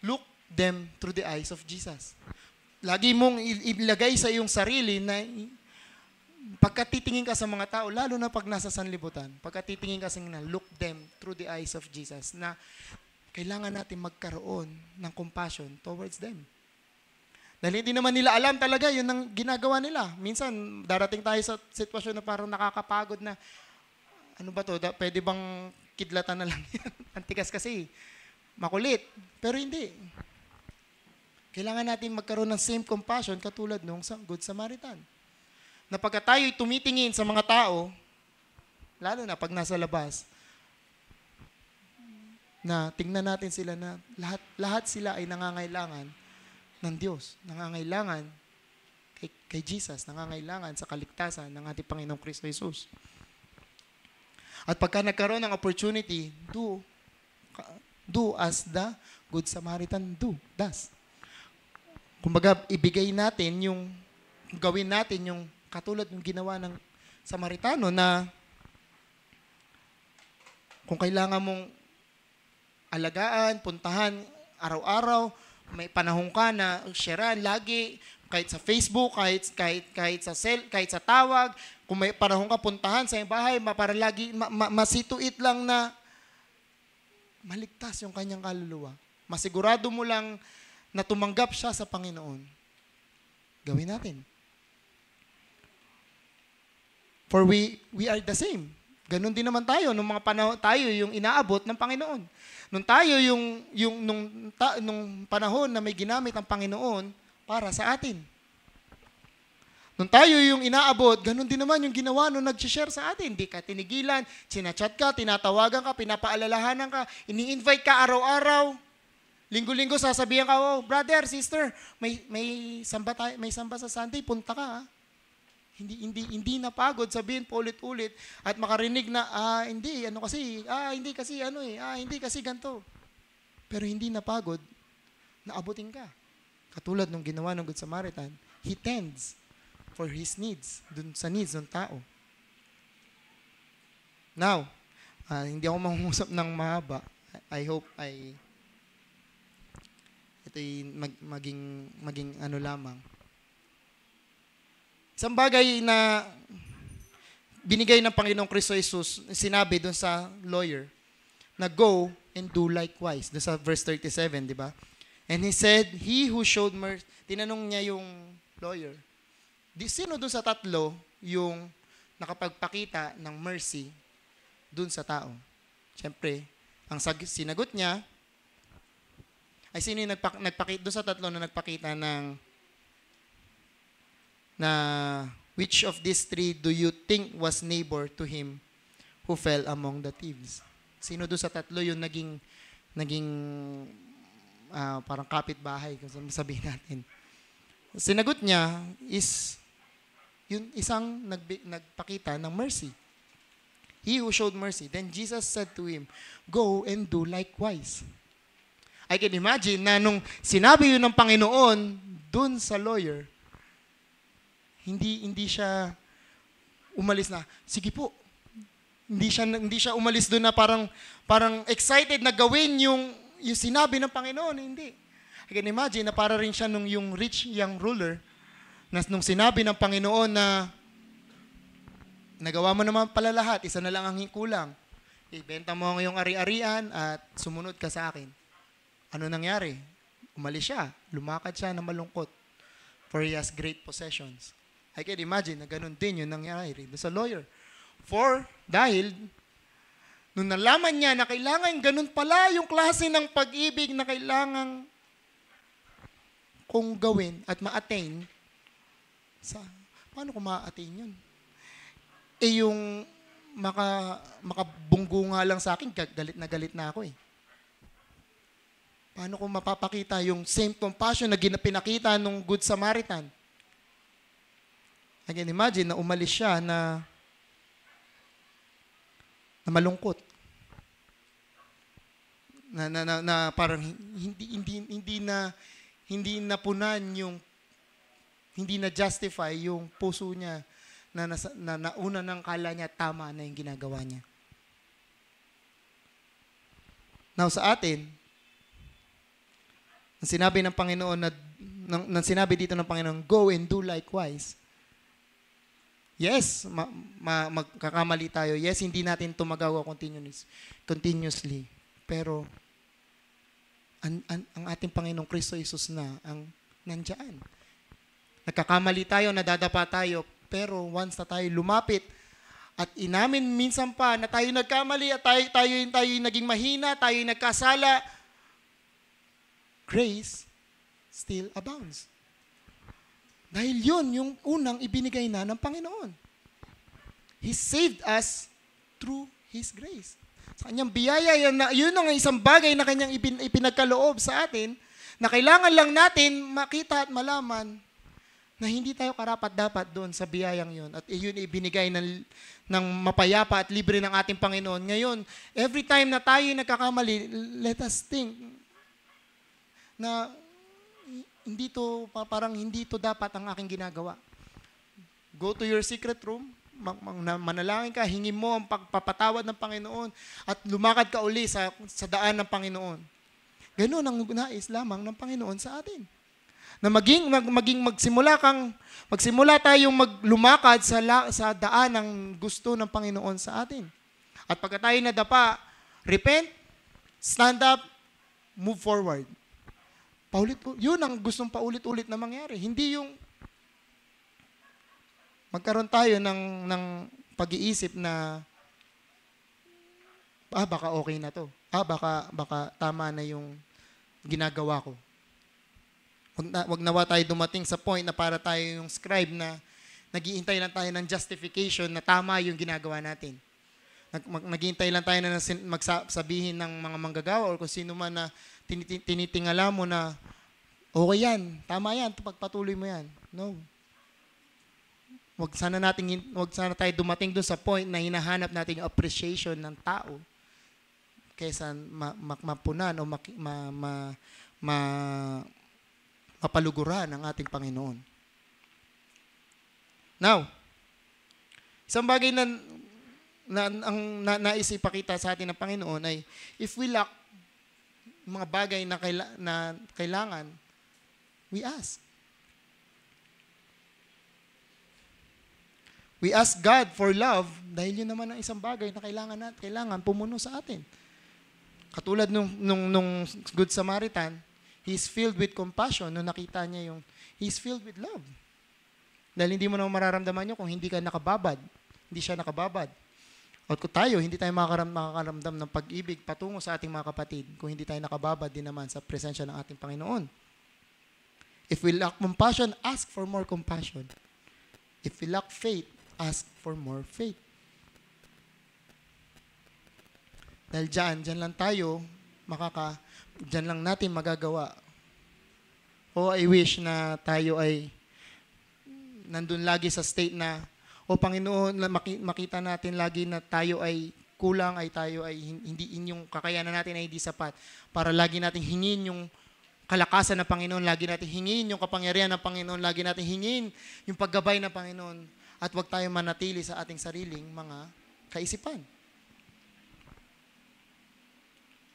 [SPEAKER 1] Look them through the eyes of Jesus. Lagi mong ilagay sa iyong sarili na pagkatitingin ka sa mga tao, lalo na pag nasa sanlibutan, pagkatitingin ka na look them through the eyes of Jesus, na kailangan natin magkaroon ng compassion towards them. Dahil hindi naman nila alam talaga yun ang ginagawa nila. Minsan, darating tayo sa sitwasyon na parang nakakapagod na, ano ba to, pwede bang kidlatan na lang yan? Antikas kasi, makulit. Pero hindi. Kailangan natin magkaroon ng same compassion katulad nung Good Samaritan. Na pagka tayo'y tumitingin sa mga tao, lalo na pag nasa labas, na tingnan natin sila na lahat sila ay nangangailangan ng Diyos. Nangangailangan kay Jesus. Nangangailangan sa kaligtasan ng ating Panginoong Kristo Jesus. At pagka nagkaroon ng opportunity, do as the Good Samaritan does. Kumbaga, gawin natin yung katulad ng ginawa ng Samaritano na kung kailangan mong alagaan, puntahan, araw-araw, may panahon ka na sharean lagi, kahit sa Facebook, kahit sa tawag, kung may panahon ka puntahan sa iyong bahay, para lagi masituit lang na maligtas yung kanyang kaluluwa. Masigurado mo lang na tumanggap siya sa Panginoon. Gawin natin. For we are the same. Ganon din naman tayo nung mga panahon tayo yung inaabot ng Panginoon. Nung tayo nung panahon na may ginamit ang Panginoon para sa atin. Nung tayo yung inaabot, ganon din naman yung ginawa nung nag-share sa atin. Hindi ka tinigilan, sinachat ka, tinatawagan ka, pinapaalalahanan ka, ini-invite ka araw-araw. Linggo-linggo sasabihan ka, oh, brother, sister, may samba sa Sunday, punta ka. Ha? Hindi napagod sabihin po ulit-ulit at makarinig na hindi kasi ganito. Pero hindi napagod na abutin ka. Katulad nung ginawa ng Good Samaritan, he tends for his needs, dun sa needs ng tao. Now, hindi ako mangungusap ng mahaba. I hope ito'y maging ano lamang. Isang bagay na binigay ng Panginoong Kristo Jesus, sinabi doon sa lawyer, na go and do likewise. Doon sa verse 37, di ba? And he said, he who showed mercy, tinanong niya yung lawyer, sino doon sa tatlo yung nakapagpakita ng mercy doon sa tao? Siyempre, ang sinagot niya, ay sino yung nagpakita, doon sa tatlo na nagpakita na which of these three do you think was neighbor to him who fell among the thieves? Sino doon sa tatlo yung naging parang kapitbahay, kung sabihin natin. Sinagot niya is yung isang nagpakita ng mercy. He who showed mercy. Then Jesus said to him, go and do likewise. I can imagine na nung sinabi yun ng Panginoon dun sa lawyer, hindi siya umalis na. Sige po. Hindi siya umalis doon na parang excited na gawin yung sinabi ng Panginoon. Hindi. I can imagine na para rin siya yung rich young ruler na nung sinabi ng Panginoon na nagawa mo naman pala lahat, isa na lang ang kulang. Ibenta mo ang iyong ari-arian at sumunod ka sa akin. Ano nangyari? Umalis siya. Lumakad siya na malungkot. For he has great possessions. I can imagine na ganun din yun nangyari sa lawyer. Dahil, nung nalaman niya na kailangan ganun pala yung klase ng pag-ibig na kailangan kong gawin at ma-attain, paano ko ma-attain yun? Yung makabunggo nga lang sa akin, galit na ako eh. Paano ko mapapakita yung same compassion na pinakita nung Good Samaritan? I can imagine na umalis siya na malungkot. Na parang hindi napunan yung hindi na justify yung puso niya na nauna ng kala niya tama na yung ginagawa niya. Now sa atin, sinabi ng Panginoon nang sinabi dito ng Panginoon, go and do likewise. Yes, magkakamali tayo. Yes, hindi natin ito magawa continuously. Pero ang ating Panginoong Kristo Jesus na ang nandyan. Nagkakamali tayo, nadadapa tayo, pero once na tayo lumapit at inamin minsan pa na tayo nagkamali at tayo naging mahina, tayo nagkasala, grace still abounds. Dahil yun yung unang ibinigay na ng Panginoon. He saved us through His grace. Sa kanyang biyaya, yun ang isang bagay na kanyang ipinagkaloob sa atin na kailangan lang natin makita at malaman na hindi tayo karapat-dapat doon sa biyayang yun. At yun ibinigay ng mapayapa at libre ng ating Panginoon. Ngayon, every time na tayo nagkakamali, let us think na parang hindi to dapat ang aking ginagawa. Go to your secret room, manalangin ka, hingin mo ang pagpapatawad ng Panginoon at lumakad ka uli sa daan ng Panginoon. Ganun ang nais lamang ng Panginoon sa atin. Na magsimula tayong maglumakad sa daan ng gusto ng Panginoon sa atin. At pagka tayo nadapa, repent, stand up, move forward. Yun ang gustong paulit-ulit na mangyari. Hindi yung magkaroon tayo ng pag-iisip na baka okay na to. Baka tama na yung ginagawa ko. Wag nawa tayo dumating sa point na para tayo yung scribe na naghihintay lang tayo ng justification na tama yung ginagawa natin. Naghihintay lang tayo na magsabihin ng mga manggagawa o kung sino man na tinitingala mo na okay yan, tama yan, pagpatuloy mo yan. No. Wag sana tayo dumating doon sa point na hinahanap natin yung appreciation ng tao kaysa mapunan o mapaluguran ng ating Panginoon. Now, isang bagay na nais ipakita sa atin ng Panginoon ay if we lack mga bagay na kailangan, we ask. We ask God for love dahil yun naman ang isang bagay na kailangan pumuno sa atin. Katulad nung Good Samaritan, he's filled with compassion. Nung nakita niya he's filled with love. Dahil hindi mo naman mararamdaman nyo kung hindi ka nakababad. Hindi siya nakababad. At kung tayo, hindi tayo makakaramdam ng pag-ibig patungo sa ating mga kapatid kung hindi tayo nakababad din naman sa presensya ng ating Panginoon. If we lack compassion, ask for more compassion. If we lack faith, ask for more faith. Dahil dyan lang tayo dyan lang natin magagawa. I wish na tayo ay nandun lagi sa state na, Panginoon, makita natin lagi na tayo ay kulang, tayo ay hindi, yung kakayanan natin ay hindi sapat. Para lagi natin hingin yung kalakasan ng Panginoon, lagi natin hingin yung kapangyarihan ng Panginoon, lagi natin hingin yung paggabay ng Panginoon. At huwag tayo manatili sa ating sariling mga kaisipan.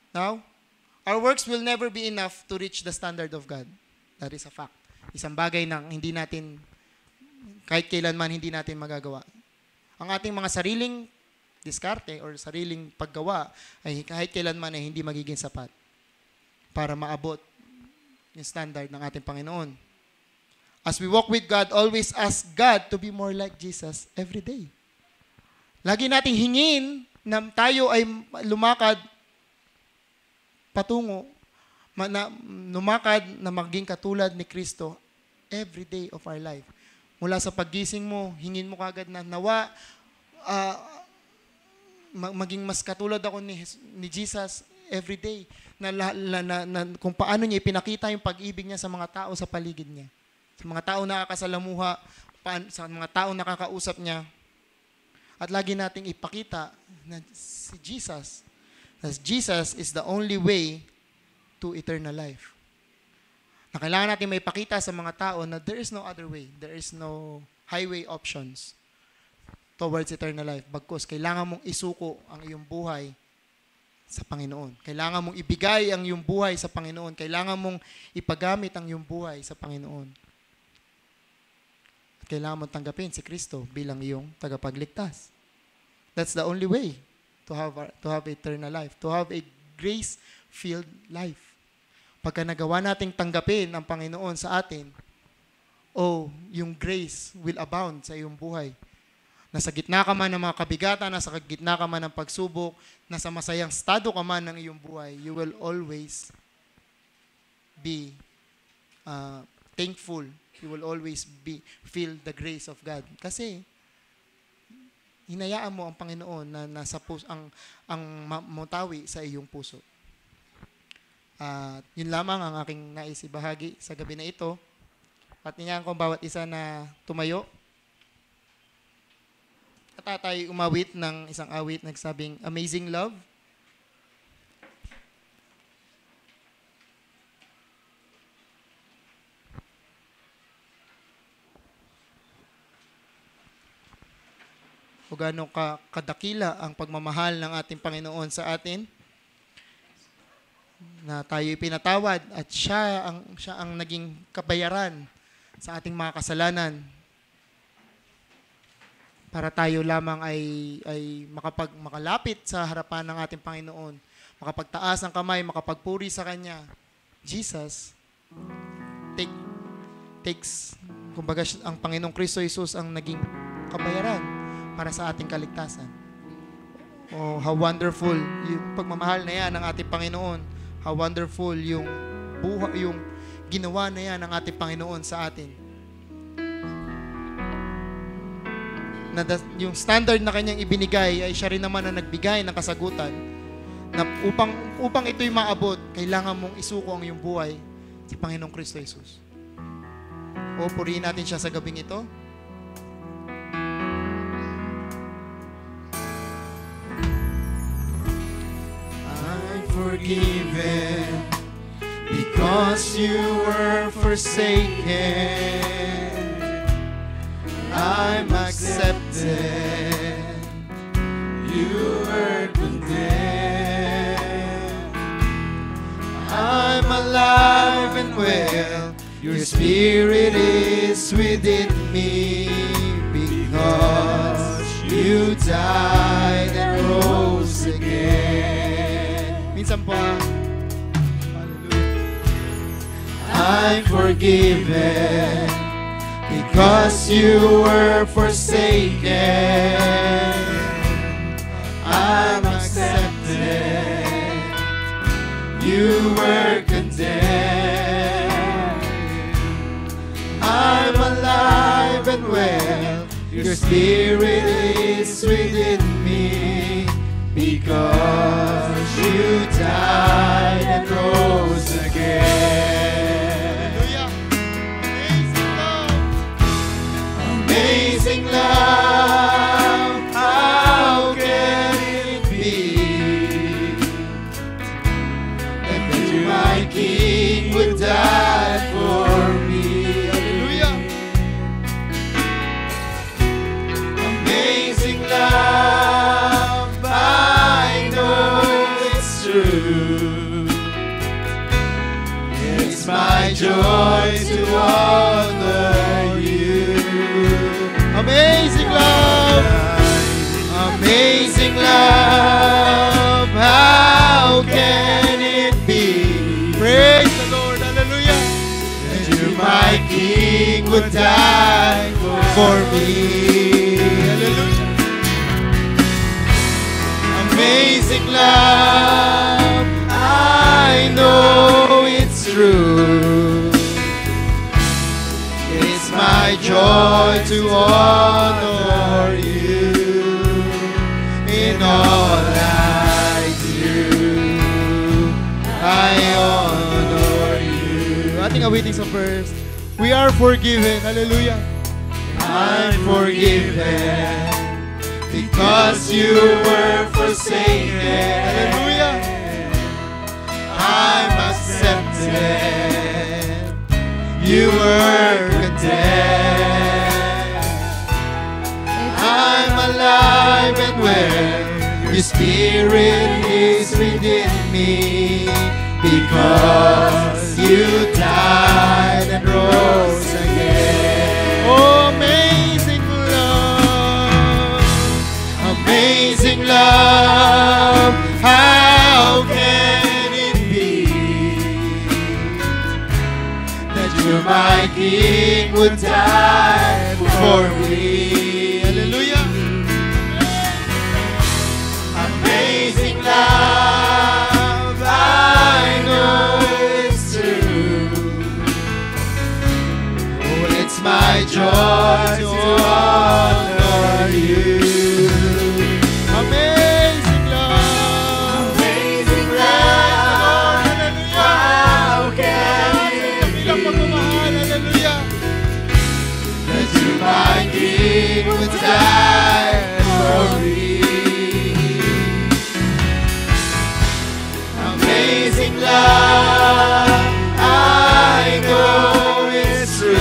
[SPEAKER 1] Now, our works will never be enough to reach the standard of God. That is a fact. Isang bagay na hindi natin, kahit kailanman hindi natin magagawa. Ang ating mga sariling diskarte or sariling paggawa ay kahit kailanman ay hindi magiging sapat para maabot yung standard ng ating Panginoon. As we walk with God, always ask God to be more like Jesus every day. Lagi nating hingin na tayo ay lumakad patungo, lumakad na maging katulad ni Kristo every day of our life. Mula sa paggising mo, hingin mo kagad na nawa, maging mas katulad ako ni Jesus every day. Na kung paano niya ipinakita yung pag-ibig niya sa mga tao sa paligid niya. Sa mga tao nakakasalamuha, sa mga tao nakakausap niya. At lagi nating ipakita na si Jesus, as Jesus is the only way to eternal life. Na kailangan natin may pakita sa mga tao na there is no other way. There is no highway options towards eternal life. Bagkus, kailangan mong isuko ang iyong buhay sa Panginoon. Kailangan mong ibigay ang iyong buhay sa Panginoon. Kailangan mong ipagamit ang iyong buhay sa Panginoon. At kailangan mong tanggapin si Kristo bilang iyong tagapagligtas. That's the only way to have eternal life, to have a grace-filled life. Pagka nagawa nating tanggapin ang Panginoon sa atin, yung grace will abound sa iyong buhay. Nasa gitna ka man ng mga kabigatan, nasa gitna ka man ng pagsubok, nasa masayang estado ka man ng iyong buhay, you will always be thankful. You will always feel the grace of God. Kasi, hinayaan mo ang Panginoon na nasa ang mutawi sa iyong puso. Yun lamang ang aking nais ibahagi sa gabi na ito. At ninyan ko bawat isa na tumayo. At tayo umawit ng isang awit nagsabing, Amazing Love. O gano'ng kadakila ang pagmamahal ng ating Panginoon sa atin, na tayo pinatawad at siya ang naging kabayaran sa ating mga kasalanan para tayo lamang ay makalapit sa harapan ng ating Panginoon, makapagtaas ng kamay, makapagpuri sa Kanya. Jesus takes, kumbaga ang Panginoong Kristo Jesus ang naging kabayaran para sa ating kaligtasan. Oh, how wonderful yung pagmamahal na yan ng ating Panginoon. How wonderful yung buhay, yung ginawa na yan ng ating Panginoon sa atin. Na yung standard na kanyang ibinigay ay siya rin naman na nagbigay ng kasagutan na upang ito'y maabot, kailangan mong isuko ang iyong buhay sa Panginoong Kristo Jesus. O purihin natin siya sa gabing ito. I'm forgiven because you were forsaken. I'm accepted, you were condemned. I'm alive and well, your spirit is within me, because you died and rose again. Minsan pa, I'm forgiven because you were forsaken. I'm accepted, you were condemned. I'm alive and well, your spirit is within me, because you died and rose again. Amazing love, how can it be that you, my King, would die for me? Hallelujah.
[SPEAKER 2] joy to honor you.
[SPEAKER 1] Amazing love, amazing love, how can it be? Praise the Lord, hallelujah.
[SPEAKER 2] That you, my King, would die for me.
[SPEAKER 1] Hallelujah. Amazing love, I know it's true. It's my joy to honor you in all I do. I honor you. Ating awiting sa first. We are forgiven. Hallelujah.
[SPEAKER 2] I'm forgiven because you were forsaken.
[SPEAKER 1] Hallelujah.
[SPEAKER 2] I'm accepted. You were condemned. I'm alive and well. Your spirit is within me because you died and rose again.
[SPEAKER 1] Oh, amazing love.
[SPEAKER 2] Amazing love, how can it be that you, my King, would die for me?
[SPEAKER 1] Hallelujah.
[SPEAKER 2] Amazing love, I know it's true. Oh, it's my joy to honor you.
[SPEAKER 1] Amazing love.
[SPEAKER 2] Amazing love, how can it
[SPEAKER 1] Ilang pagmamahal. Hallelujah.
[SPEAKER 2] that you, my King, would die for me? Amazing love, I know it's true.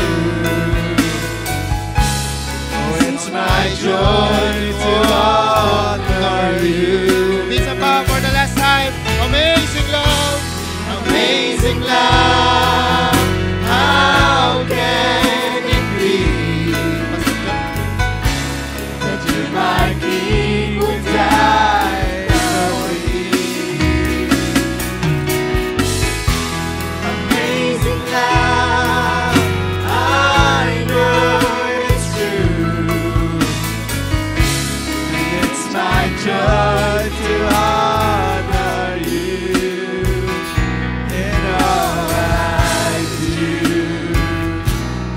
[SPEAKER 2] Oh, it's my joy to honor you.
[SPEAKER 1] Minsan pa, for the last time. Amazing love.
[SPEAKER 2] Amazing love, how can it be that you, my King, would die for me? Amazing love, I know it's true. It's my joy to honor you in all I do.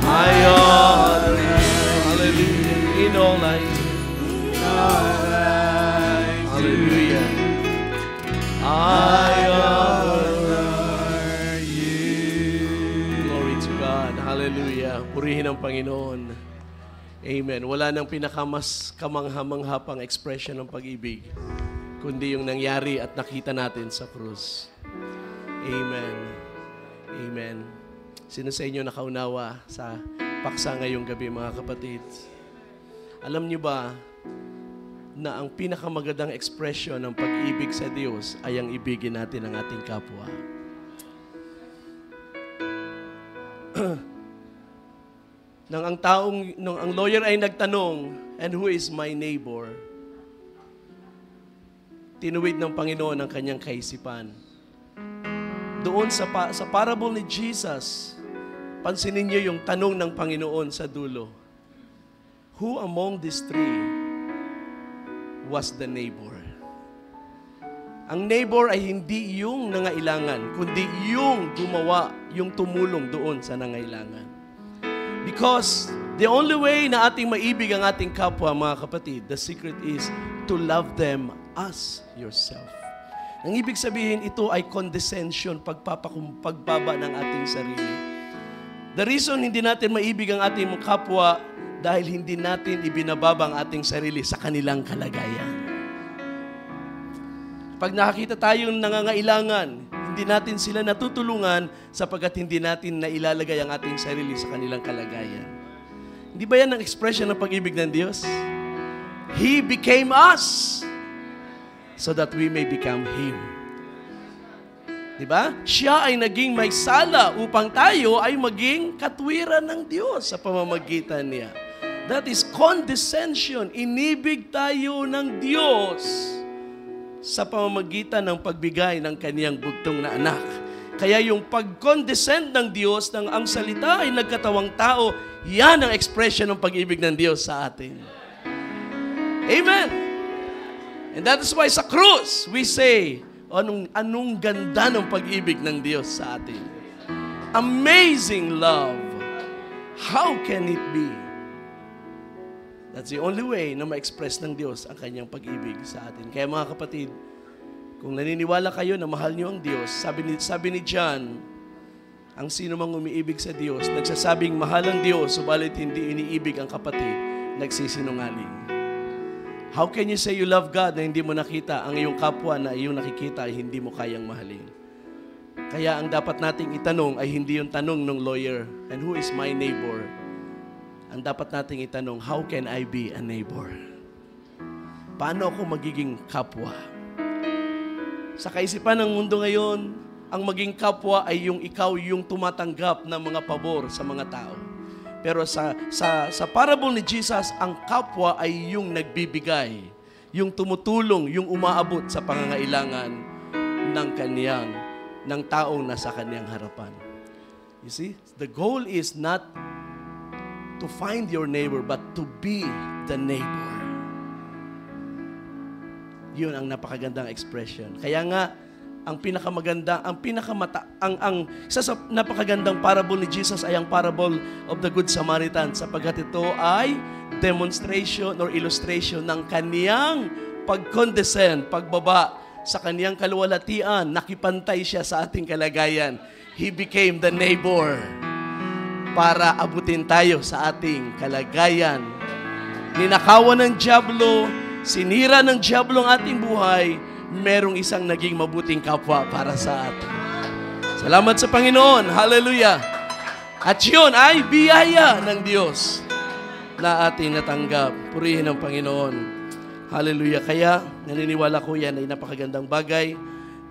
[SPEAKER 2] I honor you.
[SPEAKER 3] Hallelujah. In all I do.
[SPEAKER 2] In all I do.
[SPEAKER 3] Hallelujah.
[SPEAKER 2] I honor you.
[SPEAKER 3] Glory to God. Hallelujah. Purihin ang Panginoon. Amen. Wala nang pinakamas kamangha-mangha pang expression ng pag-ibig, kundi yung nangyari at nakita natin sa krus. Amen. Amen. Sino sa inyo nakaunawa sa paksa ngayong gabi, mga kapatid? Alam niyo ba na ang pinakamagandang expression ng pag-ibig sa Diyos ay ang ibigin natin ang ating kapwa? Nang ang lawyer ay nagtanong, and who is my neighbor? Tinuwid ng Panginoon ang kanyang kaisipan. Doon sa parable ni Jesus, pansinin niyo yung tanong ng Panginoon sa dulo. Who among these three was the neighbor? Ang neighbor ay hindi yung nangailangan, kundi yung gumawa, yung tumulong doon sa nangailangan. Because the only way na ating maibig ang ating kapwa, mga kapatid, the secret is to love them as yourself. Ang ibig sabihin, ito ay condescension, pagbaba ng ating sarili. The reason hindi natin maibig ang ating kapwa dahil hindi natin ibinababa ang ating sarili sa kanilang kalagayan. Pag nakakita tayong nangangailangan, hindi natin sila natutulungan sapagkat hindi natin nailalagay ang ating sarili sa kanilang kalagayan. Hindi ba yan ang expression ng pag-ibig ng Diyos? He became us so that we may become Him. Diba? Siya ay naging may sala upang tayo ay maging katwiran ng Diyos sa pamamagitan niya. That is condescension. Inibig tayo ng Diyos sa pamamagitan ng pagbigay ng kaniyang bugtong na anak. Kaya yung pag-condescend ng Diyos ng ang salita ay nagkatawang tao, yan ang expression ng pag-ibig ng Diyos sa atin. Amen! And that is why sa krus, we say, anong ganda ng pag-ibig ng Diyos sa atin. Amazing love. How can it be? That's the only way na ma-express ng Diyos ang kanyang pag-ibig sa atin. Kaya mga kapatid, kung naniniwala kayo na mahal niyo ang Diyos, sabi ni John, ang sino mang umiibig sa Diyos, nagsasabing mahal ang Diyos, subalit hindi iniibig ang kapatid, nagsisinungaling. How can you say you love God na hindi mo nakita ang iyong kapwa na iyong nakikita ay hindi mo kayang mahalin? Kaya ang dapat nating itanong ay hindi yung tanong ng lawyer, and who is my neighbor? Ang dapat nating itanong, how can I be a neighbor? Paano ako magiging kapwa? Sa kaisipan ng mundo ngayon, ang maging kapwa ay yung ikaw yung tumatanggap ng mga pabor sa mga tao. Pero sa parable ni Jesus, ang kapwa ay yung nagbibigay, yung tumutulong, yung umaabot sa pangangailangan ng taong nasa kaniyang harapan. You see, the goal is not to find your neighbor, but to be the neighbor. Yun ang napakagandang expression. Kaya nga, ang isa sa napakagandang parable ni Jesus ay ang parable of the Good Samaritan, sapagkat ito ay demonstration or illustration ng kaniyang pag-condescend, pagbaba sa kaniyang kaluwalhatian, nakipantay siya sa ating kalagayan. He became the neighbor para abutin tayo sa ating kalagayan. Ninakawan ng dyablo, sinira ng dyablo ang ating buhay, merong isang naging mabuting kapwa para sa atin. Salamat sa Panginoon. Hallelujah. At yun ay biyaya ng Diyos na ating natanggap. Purihin ang Panginoon. Hallelujah. Kaya naniniwala ko yan ay napakagandang bagay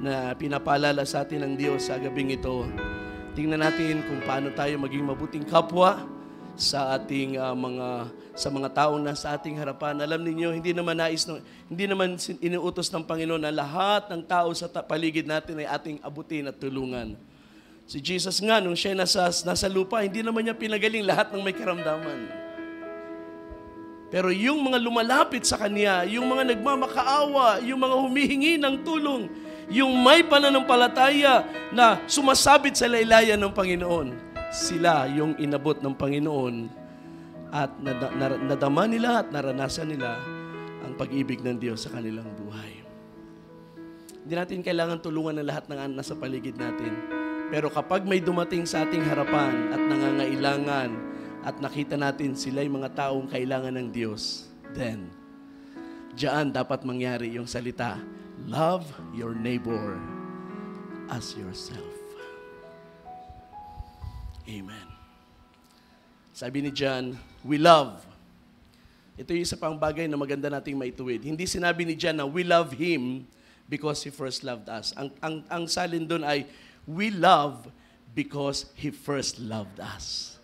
[SPEAKER 3] na pinapaalala sa atin ng Diyos sa gabing ito. Tingnan natin kung paano tayo maging mabuting kapwa sa ating mga taong nasa ating harapan. Alam niyo, hindi naman inuutos ng Panginoon na lahat ng tao sa paligid natin ay ating abutin at tulungan. Si Jesus nga, nung siya nasa lupa, hindi naman niya pinagaling lahat ng may karamdaman. Pero yung mga lumalapit sa Kanya, yung mga nagmamakaawa, yung mga humihingi ng tulong, yung may pananampalataya na sumasabit sa laylayan ng Panginoon, sila yung inabot ng Panginoon at nadama nila at naranasan nila ang pag-ibig ng Diyos sa kanilang buhay. Hindi natin kailangan tulungan ng lahat ng nasa paligid natin. Pero kapag may dumating sa ating harapan at nangangailangan at nakita natin sila yung mga taong kailangan ng Diyos, then, diyan dapat mangyari yung salita, love your neighbor as yourself. Amen. Sabi ni John, we love. Ito yung isa pang bagay na maganda nating maituwid. Hindi sinabi ni John na we love Him because He first loved us. Ang salin doon ay, we love because He first loved us.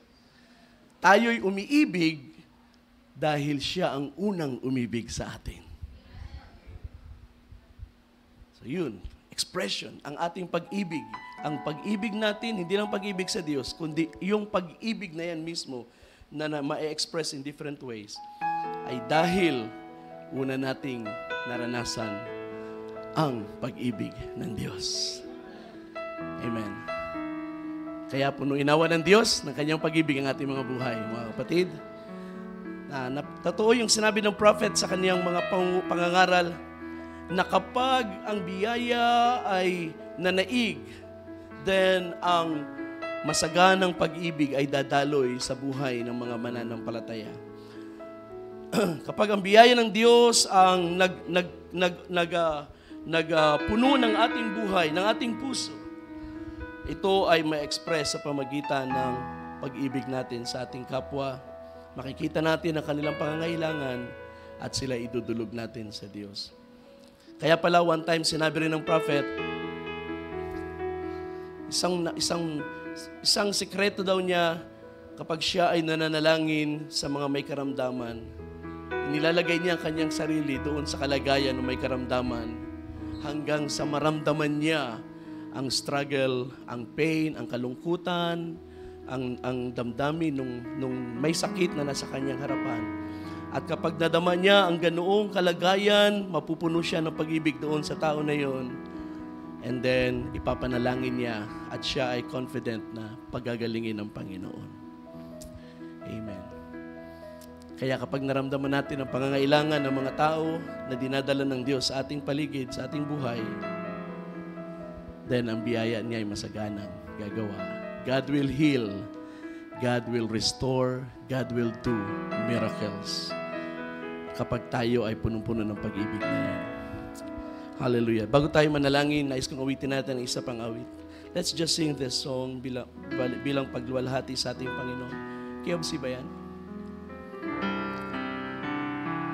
[SPEAKER 3] Tayo'y umiibig dahil Siya ang unang umibig sa atin. So yun, expression, ang ating pag-ibig. Ang pag-ibig natin, hindi lang pag-ibig sa Diyos, kundi yung pag-ibig na yan mismo na ma-express in different ways, ay dahil una nating naranasan ang pag-ibig ng Diyos. Amen. Kaya punuin nawa ng Diyos ng kanyang pag-ibig ang ating mga buhay. Mga kapatid, totoo yung sinabi ng prophet sa kanyang mga pangangaral na kapag ang biyaya ay nanaig, then ang masaganang pag-ibig ay dadaloy sa buhay ng mga mananampalataya. Kapag ang biyaya ng Diyos ang nagpuno ng ating buhay, ng ating puso, ito ay ma-express sa pamagitan ng pag-ibig natin sa ating kapwa. Makikita natin ang kanilang pangangailangan at sila idudulog natin sa Diyos. Kaya pala one time sinabi rin ng prophet, Isang sekreto daw niya kapag siya ay nananalangin sa mga may karamdaman. Nilalagay niya ang kanyang sarili doon sa kalagayan ng may karamdaman hanggang sa maramdaman niya ang struggle, ang pain, ang kalungkutan, ang damdamin nung may sakit na nasa kanyang harapan. At kapag nadama niya ang ganoong kalagayan, mapupuno siya ng pag-ibig doon sa tao na yon. And then, ipapanalangin niya at siya ay confident na pagagalingin ng Panginoon. Amen. Kaya kapag naramdaman natin ang pangangailangan ng mga tao na dinadala ng Diyos sa ating paligid, sa ating buhay, then ang biyaya niya ay masaganang gagawa. God will heal. God will restore. God will do miracles. Kapag tayo ay punong-puno ng pag-ibig na yan. Hallelujah. Bago tayo manalangin, nais kong awitin natin ang isa pang awit. Let's just sing this song bilang pagluwalhati sa ating Panginoon. Kiyobsi ba yan?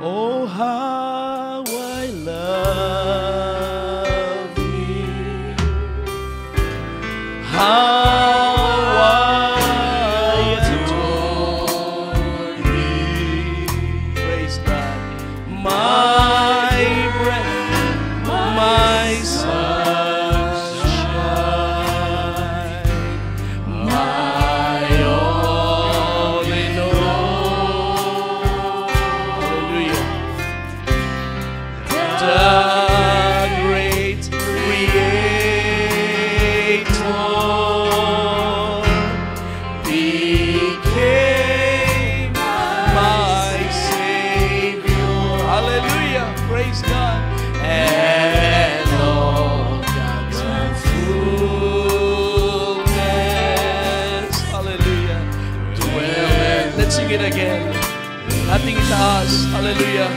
[SPEAKER 3] Oh, how I love you. How I adore you. Praise God. My breath, my sunshine, my all in all. Hallelujah. The great Creator became my Savior. Hallelujah. Praise God. And all God's fullness, hallelujah, dwelleth. Let's sing it again. Ating itaas, hallelujah,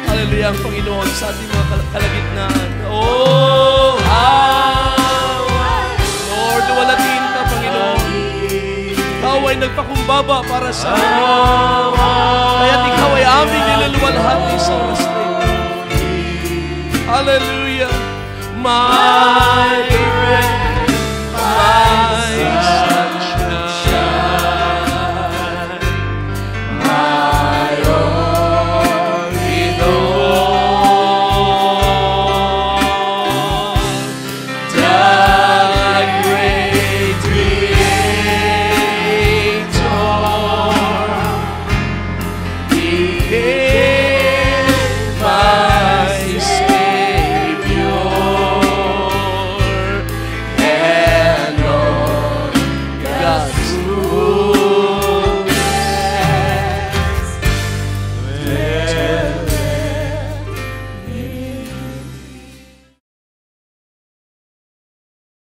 [SPEAKER 3] hallelujah, ang Panginoon sa ating mga kalagitnaan. Oh, Lord, walatin ka, Panginoon. Ikaw ay nagpakumbaba para sa amin. Kaya't ikaw ay aming niluluwalhati sa oras na ito. Hallelujah. My